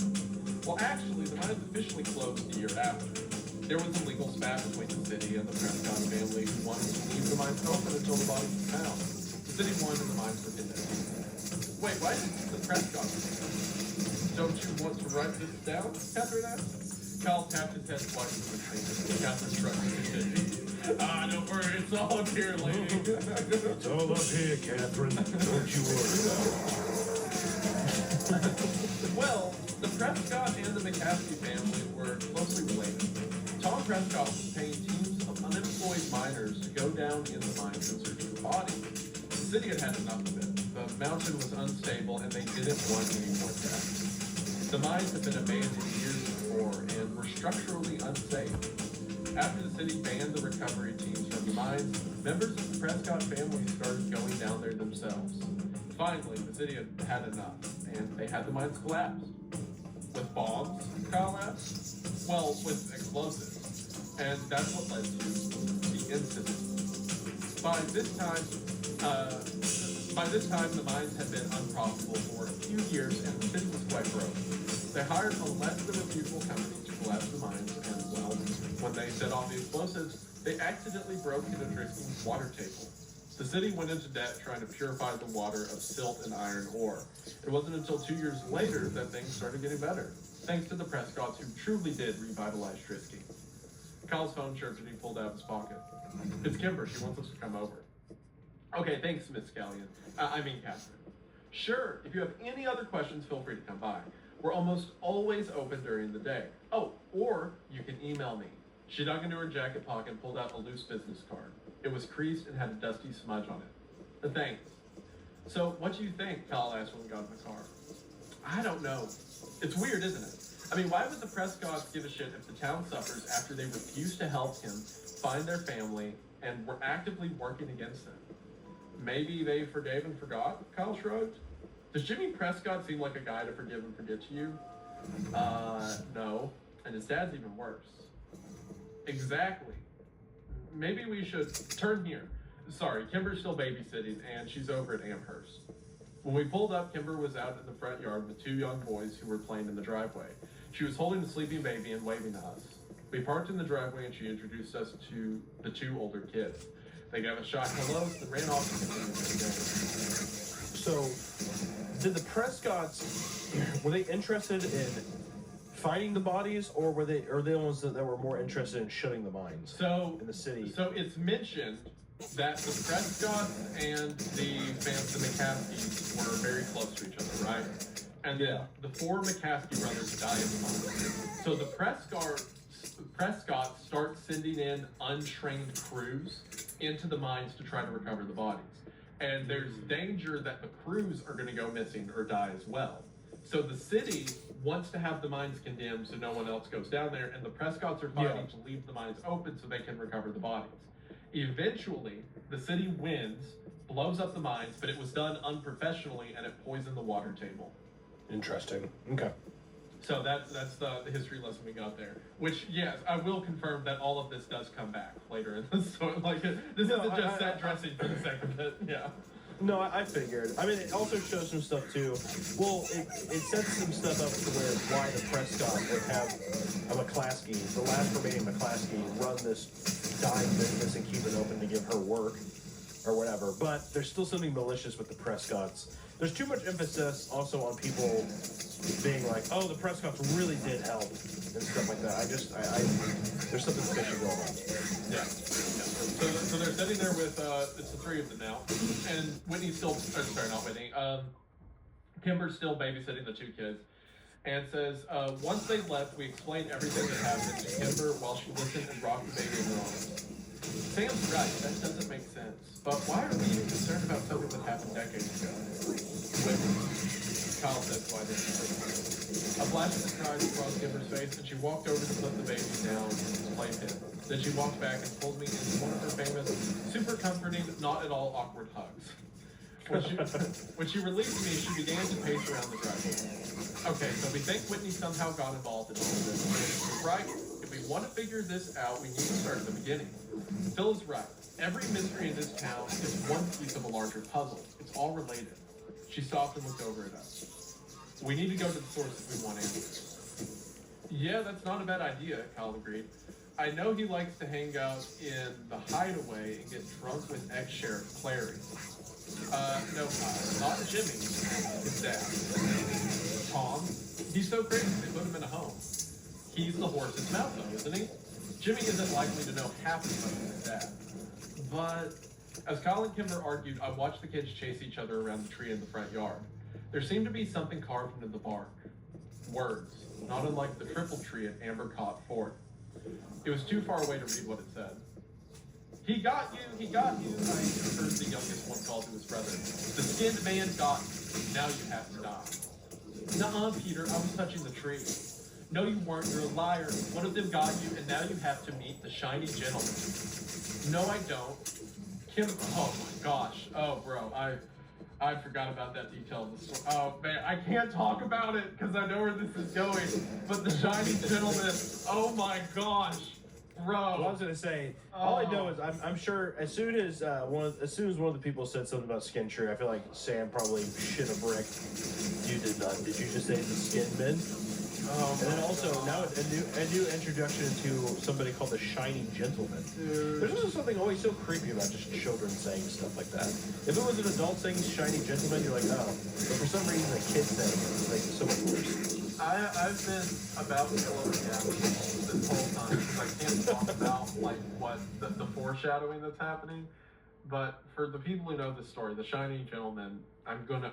Well, actually, the mines officially closed the year after. There was a legal spat between the city and the Prescott family who wanted to leave the mines open until the bodies were found. The city won and the mines were kidnapped. Wait, why did the Prescott family? Don't you want to write this down? Catherine asked. Kyle tapped his head twice with his fingers. Catherine shrugged her chin. Don't worry, it's all up here, lady. It's all up here, Catherine. Don't you worry about it. Well, the Prescott and the McCaskey family were closely related. Tom Prescott was paying teams of unemployed miners to go down in the mines in search of bodies. The city had had enough of it. The mountain was unstable, and they didn't want any more deaths. The mines had been abandoned years before and were structurally unsafe. After the city banned the recovery teams from the mines, members of the Prescott family started going down there themselves. Finally, the city had had enough, and they had the mines collapsed. With bombs, Kyle asked? Well, with explosives. And that's what led to the incident. By this time, the mines had been unprofitable for a few years, and the city was quite broke. They hired a less than reputable company to collapse the mines, and, well, when they set off the explosives, they accidentally broke into Driscoll's water table. The city went into debt trying to purify the water of silt and iron ore. It wasn't until 2 years later that things started getting better, thanks to the Prescotts who truly did revitalize Trisky. Kyle's phone chirped and he pulled out his pocket. It's Kimber. She wants us to come over. Okay, thanks, Miss Scallion. Catherine. Sure, if you have any other questions, feel free to come by. We're almost always open during the day. Oh, or you can email me. She dug into her jacket pocket and pulled out a loose business card. It was creased and had a dusty smudge on it. Thanks. So, what do you think? Kyle asked when we got in the car. I don't know. It's weird, isn't it? I mean, why would the Prescotts give a shit if the town suffers after they refuse to help him find their family and were actively working against them? Maybe they forgave and forgot? Kyle shrugged. Does Jimmy Prescott seem like a guy to forgive and forget to you? No. And his dad's even worse. Exactly. Maybe we should turn here. Sorry, Kimber's still babysitting, and she's over at Amherst. When we pulled up, Kimber was out in the front yard with 2 young boys who were playing in the driveway. She was holding a sleeping baby and waving to us. We parked in the driveway, and she introduced us to the 2 older kids. They gave us shocked hellos and ran off to continue their game. So, did the Prescotts, were they interested in finding the bodies, or were they the ones that were more interested in shutting the mines in the city? So it's mentioned that the Prescotts and the McCaskies were very close to each other, right? and then the 4 McCaskey brothers die in the mine. So the Prescott starts sending in untrained crews into the mines to try to recover the bodies. And there's danger that the crews are going to go missing or die as well. So the city wants to have the mines condemned so no one else goes down there, and the Prescotts are fighting to leave the mines open so they can recover the bodies. Eventually, the city wins, blows up the mines, but it was done unprofessionally and it poisoned the water table. Interesting. Okay. So that's the history lesson we got there. Which, yes, I will confirm that all of this does come back later in the story. Like, this isn't just set dressing for the sake of it. Yeah. No, I figured. I mean, it also shows some stuff too. Well, it sets some stuff up to why the Prescott would have a McClaskey, the last remaining McClaskey, run this dying business and keep it open to give her work or whatever. But there's still something malicious with the Prescotts. There's too much emphasis also on people being like, oh, the Prescotts really did help and stuff like that. There's something fishy going on. Yeah. So they're sitting there with, it's the 3 of them now, and Whitney's still, sorry, not Whitney, Kimber's still babysitting the 2 kids, and says, once they left, we explained everything that happened to Kimber while she listened and rocked the baby in her arms. Sam's right, that doesn't make sense, but why are we even concerned about something that happened decades ago? Kyle says why this is. A flash of surprise across Kimber's face, and she walked over to put the baby down to play pin. Then she walked back and pulled me into one of her famous, super comforting, not at all awkward hugs. When she released me, she began to pace around the driveway. Okay, so we think Whitney somehow got involved in all of this. We're right. If we want to figure this out, we need to start at the beginning. Phil is right. Every mystery in this town is one piece of a larger puzzle. It's all related. She stopped and looked over at us. We need to go to the source if we want answers. Yeah, that's not a bad idea, Kyle agreed. I know he likes to hang out in the hideaway and get drunk with ex-sheriff Clary. No, Kyle, not Jimmy, his dad. Tom, he's so crazy they put him in a home. He's the horse's mouth, though, isn't he? Jimmy isn't likely to know half as much as his dad. But as Kyle and Kimber argued, I watched the kids chase each other around the tree in the front yard. There seemed to be something carved into the bark. Words, not unlike the triple tree at Ambercott Fort. It was too far away to read what it said. He got you, I heard the youngest one call to his brother. The skinned man got you, now you have to die. Nuh-uh, Peter, I was touching the tree. No, you weren't, you're a liar. One of them got you, and now you have to meet the shiny gentleman. No, I don't. Kim, oh my gosh. Oh, bro, I forgot about that detail of the story. Oh, man, I can't talk about it because I know where this is going. But the shiny gentleman, oh my gosh, bro. Well, I was gonna say, all I know is I'm sure as soon as one of the people said something about skin tree, I feel like Sam probably shit a brick. You did not. Did you just say the skin men? And then also now a new introduction to somebody called the Shiny Gentleman. Dude. There's also something always so creepy about just children saying stuff like that. If it was an adult saying Shiny Gentleman, you're like, oh. But for some reason, a kid saying it makes it so much worse. I've been about to kill a cat this whole time because I can't talk about like what the foreshadowing that's happening. But for the people who know this story, the Shiny Gentleman, I'm going to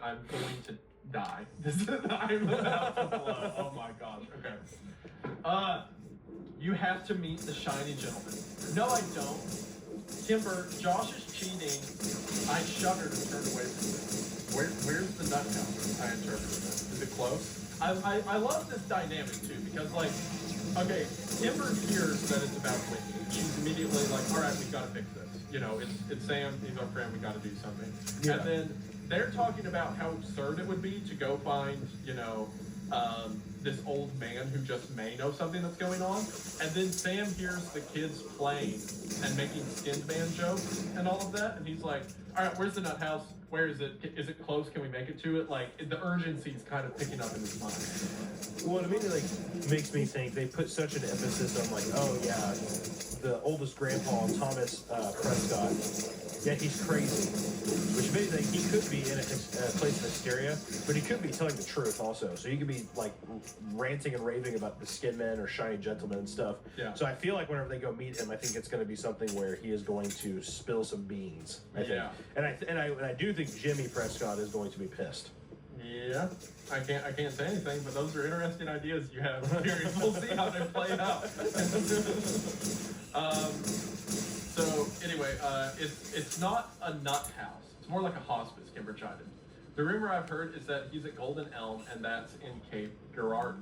die. I'm about to blow. Oh my gosh. Okay. You have to meet the Shiny Gentleman. No, I don't. Kimber, Josh is cheating. I shuddered and turned away from him. Where's the nut house? I interpreted that. Is it close? I love this dynamic too because like, okay, Kimber hears that it's about Whitney. She's immediately like, all right, we've got to fix this. You know, it's Sam. He's our friend. We got to do something. Yeah. And then they're talking about how absurd it would be to go find, this old man who just may know something that's going on. And then Sam hears the kids playing and making skinned man jokes and all of that. And he's like, all right, where's the nut house? Where is it? Is it close? Can we make it to it? Like, the urgency is kind of picking up in his mind. Well, it immediately makes me think they put such an emphasis on like, oh yeah, the oldest grandpa, Thomas Prescott, yeah, he's crazy. Which means that he could be in a place of hysteria, but he could be telling the truth also. So he could be like ranting and raving about the skin men or shiny gentlemen and stuff. Yeah. So I feel like whenever they go meet him, I think it's going to be something where he is going to spill some beans. I think. And I do think Jimmy Prescott is going to be pissed. Yeah, I can't say anything, but those are interesting ideas you have, Gary. We'll see how they play out. So anyway, it's not a nut house. It's more like a hospice, Kimber chimed in. The rumor I've heard is that he's at Golden Elm, and that's in Cape Girardeau.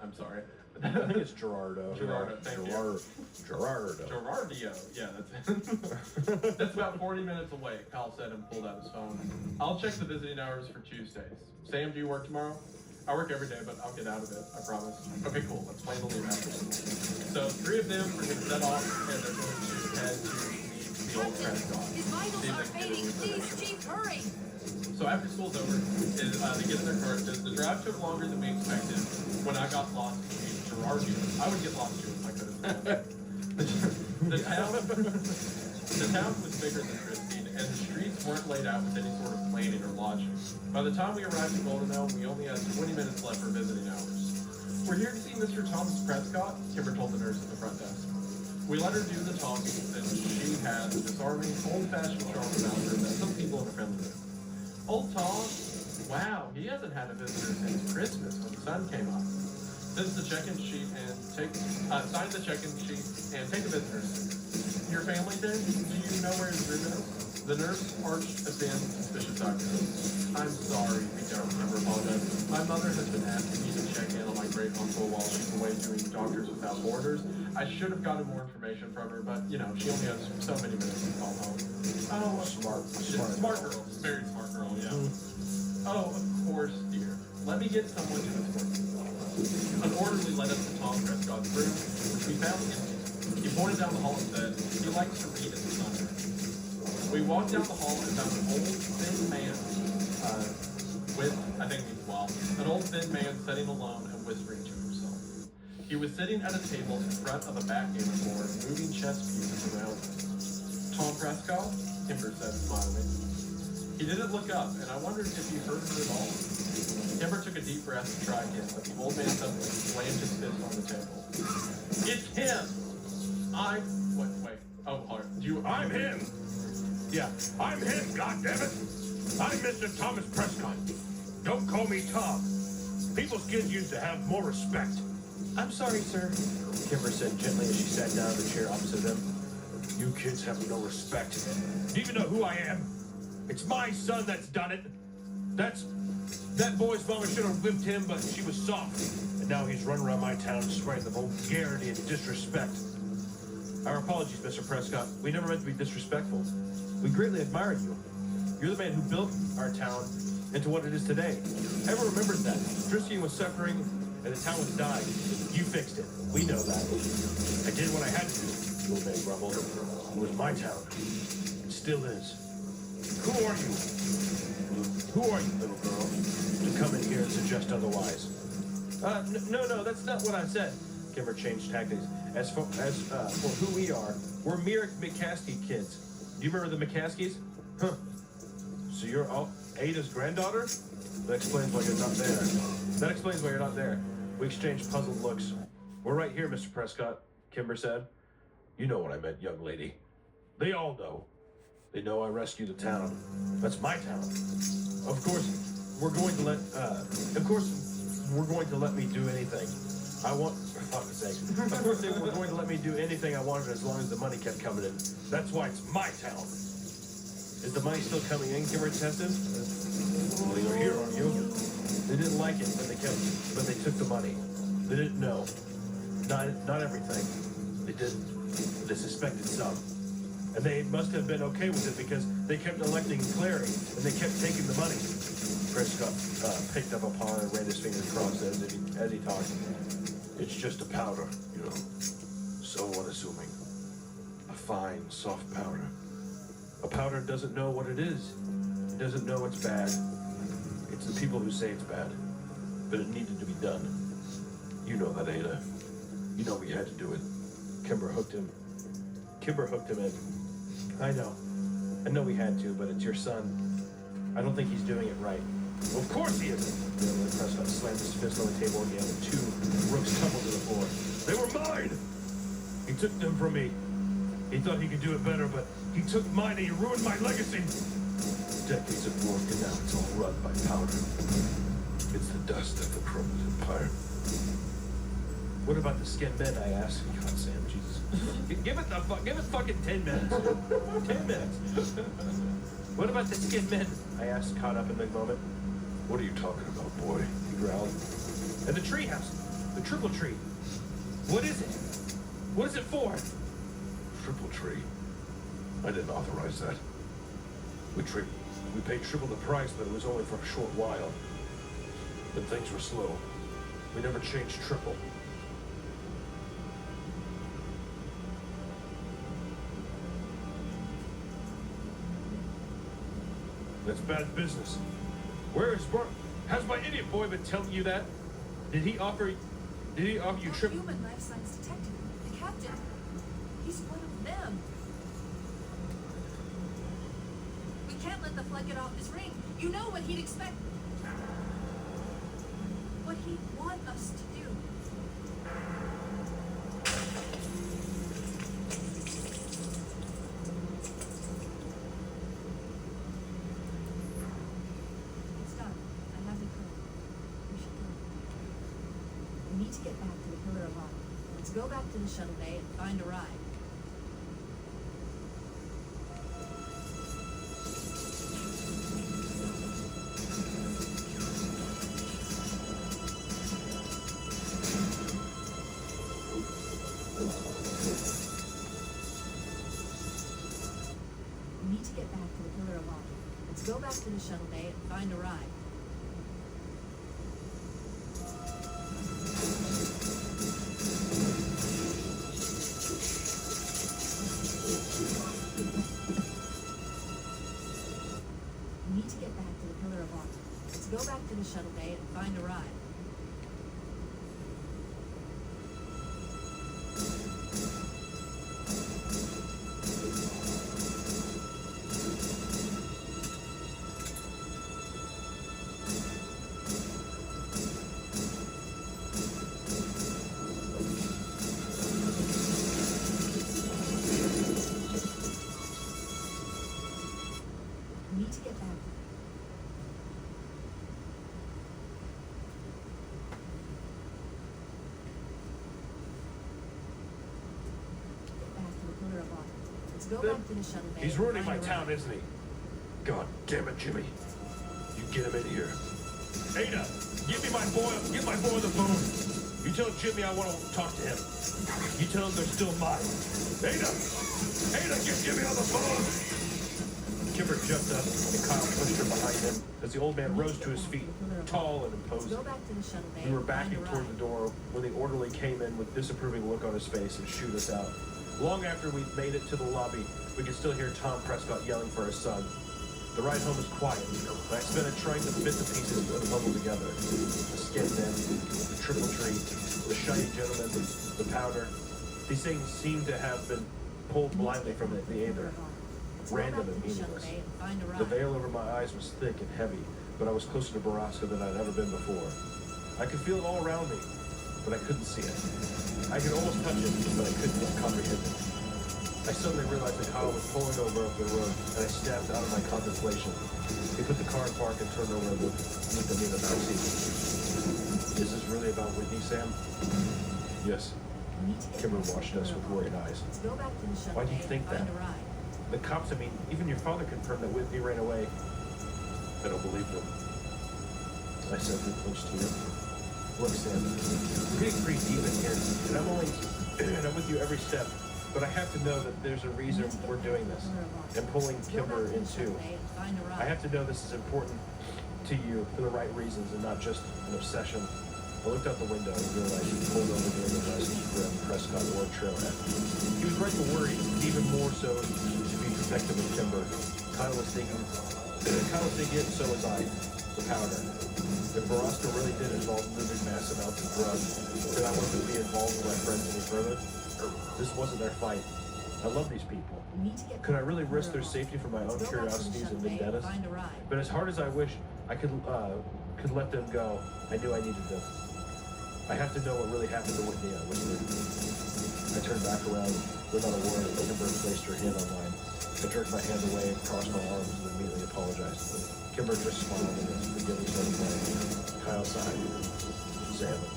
I'm sorry. I think it's Gerardo. Gerardo, thank you. Gerardo. Gerardio, yeah, that's it. That's about 40 minutes away, Kyle said and pulled out his phone. I'll check the visiting hours for Tuesdays. Sam, do you work tomorrow? I work every day, but I'll get out of it, I promise. Okay, cool, let's plan the leave after. So 3 of them are going to set off, and they're going to head to meet the old Prescott. His vitals are fading. Please, Chief, hurry. So after school's over, they get in their car. The drive took longer than we expected. When I got lost between Gerardio, I would get lost too if I could have. The town was bigger than Christine, and the streets weren't laid out with any sort of planning or logic. By the time we arrived in Golden Elm, we only had 20 minutes left for visiting hours. We're here to see Mr. Thomas Prescott, Kimber told the nurse at the front desk. We let her do the talking, and she had the disarming, old-fashioned charm about her that some people are familiar with. Old Tom, wow, he hasn't had a visitor since Christmas when the sun came up. Sign the check-in sheet and take a visitor. Your family did? Do you know where his room is? The nurse arched a thin, suspicious eyebrow. I'm sorry, we don't remember apologize. My mother has been asking me to check in on my great uncle while she's away doing Doctors Without Borders. I should have gotten more information from her, but you know, she only has so many minutes to call home. Oh, smart girl. Very smart girl, yeah. Oh, of course, dear. Let me get someone to escort you. An orderly led us to Tom Prescott's room, which we found empty. He pointed down the hall and said he likes to read in the sunlight. We walked down the hall and found an old, thin man an old thin man sitting alone and whispering to himself. He was sitting at a table in front of a backgammon board, moving chess pieces around him. Tom Prescott? Kimber said, smiling. He didn't look up, and I wondered if he heard her at all. Kimber took a deep breath to try again, but the old man suddenly slammed his fist on the table. It's him! I'm him! Yeah, I'm him, goddammit! I'm Mr. Thomas Prescott. Don't call me Tom. People's kids used to have more respect. I'm sorry, sir, Kimber said gently as she sat down in the chair opposite him. You kids have no respect. Do you even know who I am? It's my son that's done it. That boy's mama should have whipped him, but she was soft. And now he's running around my town spreading the vulgarity and disrespect. Our apologies, Mr. Prescott. We never meant to be disrespectful. We greatly admire you. You're the man who built our town into what it is today. Everyone remembers that. Tristian was suffering and the town was dying. You fixed it. We know that. I did what I had to do, the old man grumbled. It was my town. It still is. Who are you? Who are you, little girl, to come in here and suggest otherwise? No, that's not what I said. Kimber changed tactics. As for who we are, we're mere McCaskey kids. Do you remember the McCaskies? Huh. So you're Ada's granddaughter? That explains why you're not there. We exchanged puzzled looks. We're right here, Mr. Prescott, Kimber said. You know what I meant, young lady. They all know. They know I rescued the town. That's my town. Of course, we're going to let me do anything. For fuck's sake. Of course, they were going to let me do anything I wanted as long as the money kept coming in. That's why it's my town. Is the money still coming in, Kimber tested? Well, you're here, aren't you? They didn't like it, but they took the money. They didn't know. Not everything. They didn't. They suspected some. And they must have been okay with it because they kept electing Clary and they kept taking the money. Prescott picked up a pawn and ran his fingers across as he talked. It's just a powder, you know. So unassuming. A fine, soft powder. A powder doesn't know what it is. It doesn't know it's bad. It's the people who say it's bad. But it needed to be done. You know that, Ada. You know we had to do it. Kimber hooked him in. I know we had to, but it's your son. I don't think he's doing it right. Well, of course he isn't. Prescott slammed his fist on the table again, and 2 rooks tumbled to the floor. They were mine! He took them from me. He thought he could do it better, but he took mine and he ruined my legacy. decades of work, and now it's all run by powder. It's the dust of the crumbled empire. What about the skin men? I asked. God, Sam, Jesus. Give it fucking 10 minutes. 10 minutes. What about the skin men? I asked, caught up in the moment. What are you talking about, boy? He growled. And the treehouse. The triple tree. What is it? What is it for? Triple tree? I didn't authorize that. We paid triple the price, but it was only for a short while. Then things were slow. We never changed triple. That's bad business. Where is Bart? Has my idiot boy been telling you that? Did he offer you triple? Human life science detective, the captain. He's one of them. We can't let the flood get off his ring. You know what he'd expect. What he'd want us to do. It's done. I have the code. We should go. We need to get back to the Pillar of Honor. Let's go back to the shuttle bay and find a ride. We need to get back to the Pillar of Honor. Let's go back to the shuttle bay and find a ride. We need to get back to the Pillar of Honor. Let's go back to the shuttle bay and find a ride. We need to get back. Get back to the Pillar of Honor. Let's go back to the shuttle bay. He's and ruining my find a town, ride. isn't he? God damn it, Jimmy. You get him in here. Ada, get my boy on the phone. You tell Jimmy I want to talk to him. You tell him they're still mine. Ada, get Jimmy on the phone. Kimber jumped up and Kyle pushed her behind him as the old man rose to his feet, tall and Let's imposing. go back to the shuttle bay. We were and find backing a toward ride. the door when the orderly came in with disapproving look on his face and shooed us out. Long after we'd made it to the lobby, we could still hear Tom Prescott yelling for his son. The ride home was quiet, and I spent it trying to fit the pieces of the puzzle together. The skin men, the triple tree, the shiny gentleman, the powder. These things seemed to have been pulled blindly from the aether, Let's go random back and to the shuttle meaningless. bay and find a The ride. veil over my eyes was thick and heavy, but I was closer to Baraska than I'd ever been before. I could feel it all around me, but I couldn't see it. I could almost touch it, but I couldn't comprehend it. I suddenly realized that Kyle was pulling over off the road, and I snapped out of my contemplation. He put the car in park and turned over and looked at me in the backseat. Is this really about Whitney, Sam? Yes. We need to get Kimber back to the watched us Pillar with of worried Honor. eyes. Let's go back to the shuttle Why do you bay think and find that? a ride. The cops, even your father confirmed that Whitney ran away. I don't believe them. I said with close to you. Look, Sam, we're getting pretty deep in here, and I'm with you every step. But I have to know that there's a reason we're doing this, and pulling Let's go Kimber back to the into. shuttle bay and find a ride. I have to know this is important to you for the right reasons and not just an obsession. I looked out the window and realized he pulled over during the license grim Prescott Ward Trailhead. He was right to worry, even more so to be protective of Kimber. Kyle was thinking it, so was I. The powder. If Baraska really did involve moving massive amounts of drugs, did I want to be involved with my friends any further? This wasn't their fight. I love these people. We need to get Could I back really to the risk Pillar their of Honor. safety for my own Let's go back to the curiosities and shuttle bay vendettas? Find a ride. But as hard as I wish I could let them go, I knew I needed them. I have to know what really happened to Whitney, I whispered. I turned back around without a word, and Kimber placed her hand on mine. I jerked my hand away and crossed my arms and immediately apologized. Kimber just smiled in a forgiving sort of way. Kyle sighed. Examined.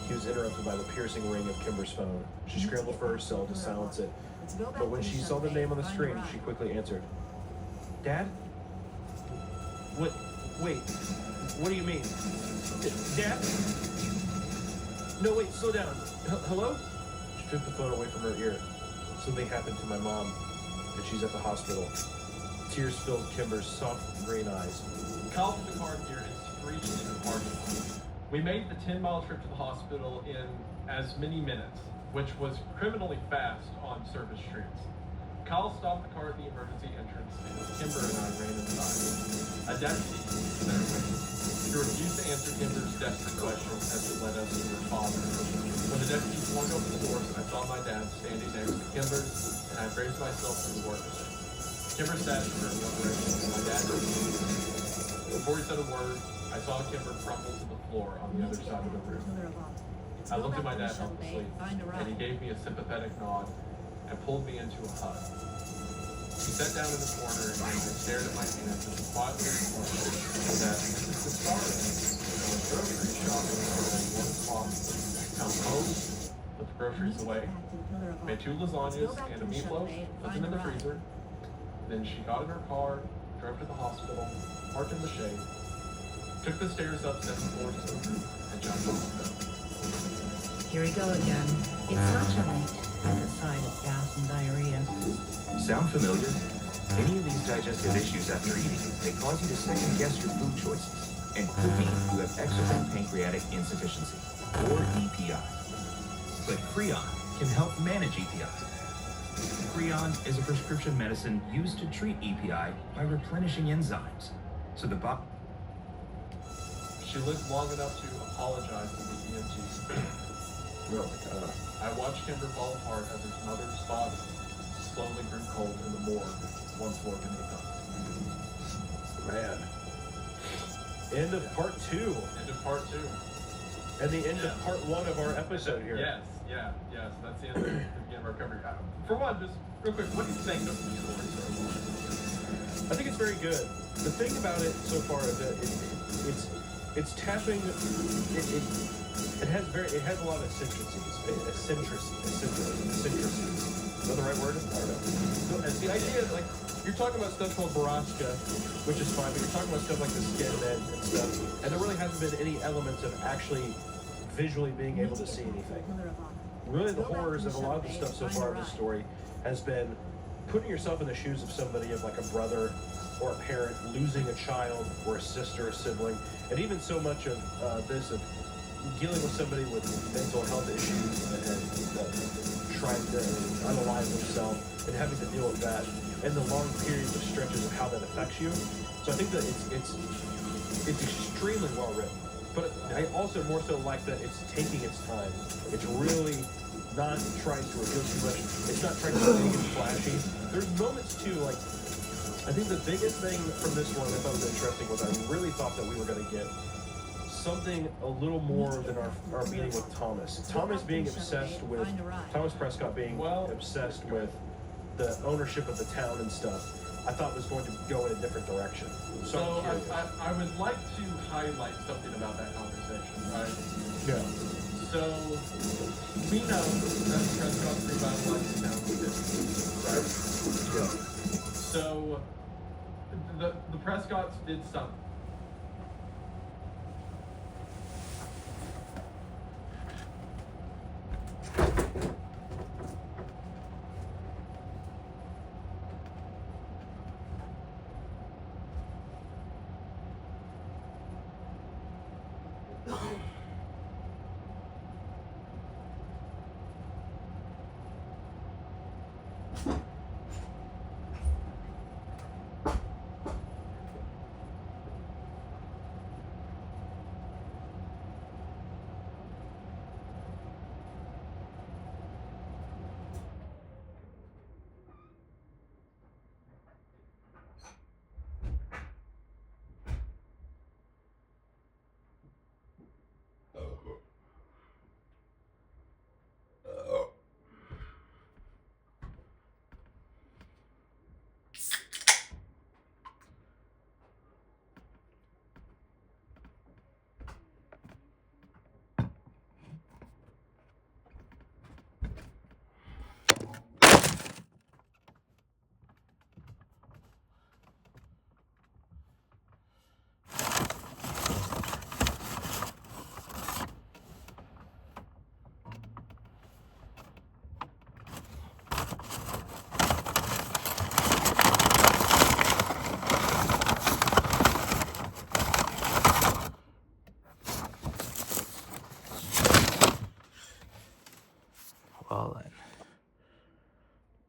He was interrupted by the piercing ring of Kimber's phone. She scrambled for her cell to silence it, Let's go back but when to the she saw shuttle the bay name on the and find screen, a ride. she quickly answered. Dad? What? Wait. What do you mean? Dad? No, wait, slow down. Hello? She took the phone away from her ear. Something happened to my mom, and she's at the hospital. Tears filled Kimber's soft green eyes. Kyle from the car here and screeched into the parking lot. We made the 10-mile trip to the hospital in as many minutes, which was criminally fast on surface streets. Kyle stopped the car at the emergency entrance, and Kimber and I ran inside. A deputy was there waiting. He refused to answer Kimber's desperate questions as it led us to her father. When the deputy swung open the doors, I saw my dad standing next to Kimber's, and I braced myself for the worst. Kimber sat in her one direction, and my dad refused. Before he said a word, I saw Kimber crumple to the floor on the other side of the room. I looked at my dad helplessly, and he gave me a sympathetic nod and pulled me into a hug. He sat down in the corner and I stared at my hands and quietly explained that this is the start of it. I was grocery shopping around 1 o'clock. Come home, put the groceries away, made 2 lasagnas and a meatloaf, put them in the freezer. Then she got in her car, drove to the hospital, parked in the shade, took the stairs up 7 floors to the roof, and jumped off the bed. Here we go again. It's naturally at the side of gas and diarrhea. Sound familiar? Any of these digestive issues after eating may cause you to second guess your food choices and could mean you have exocrine pancreatic insufficiency, or EPI. But Creon can help manage EPI. Creon is a prescription medicine used to treat EPI by replenishing enzymes. So the body... She lived long enough to apologize to the EMT. Oh my God. I watched Kimber fall apart as his mother's body slowly grew cold in the morgue, 1 floor beneath us. Man. End of part 2. End of part 2. And the end of part 1 of our episode here. Yes. That's the end of, the beginning of our coverage. For one, just real quick, what do you think of the story so far? I think it's very good. The thing about it so far is that it's tapping. It has a lot of eccentricities. Is that the right word? I don't know. So, the idea is like you're talking about stuff called Baraska, which is fine, but you're talking about stuff like the skin and stuff, and there really hasn't been any elements of actually visually being able to see anything. Really, the horrors of a lot of the stuff so far of the story has been putting yourself in the shoes of somebody, of like a brother or a parent losing a child or a sister, a sibling, and even so much of this of dealing with somebody with mental health issues and trying to unalive themselves and having to deal with that and the long periods of stretches of how that affects you. So I think that it's extremely well written. But I also more so like that it's taking its time. It's really not trying to reveal too much. It's not trying to be big and flashy. There's moments too, like, I think the biggest thing from this one I thought was interesting was I really thought that we were going to get something a little more than our meeting with Thomas. Thomas being obsessed with, Thomas Prescott being obsessed with the ownership of the town and stuff, I thought was going to go in a different direction. So I would like to highlight something about that conversation, right? Yeah. So we know that Prescott's revitalized the town with right? Yeah. So the Prescotts did something. Well,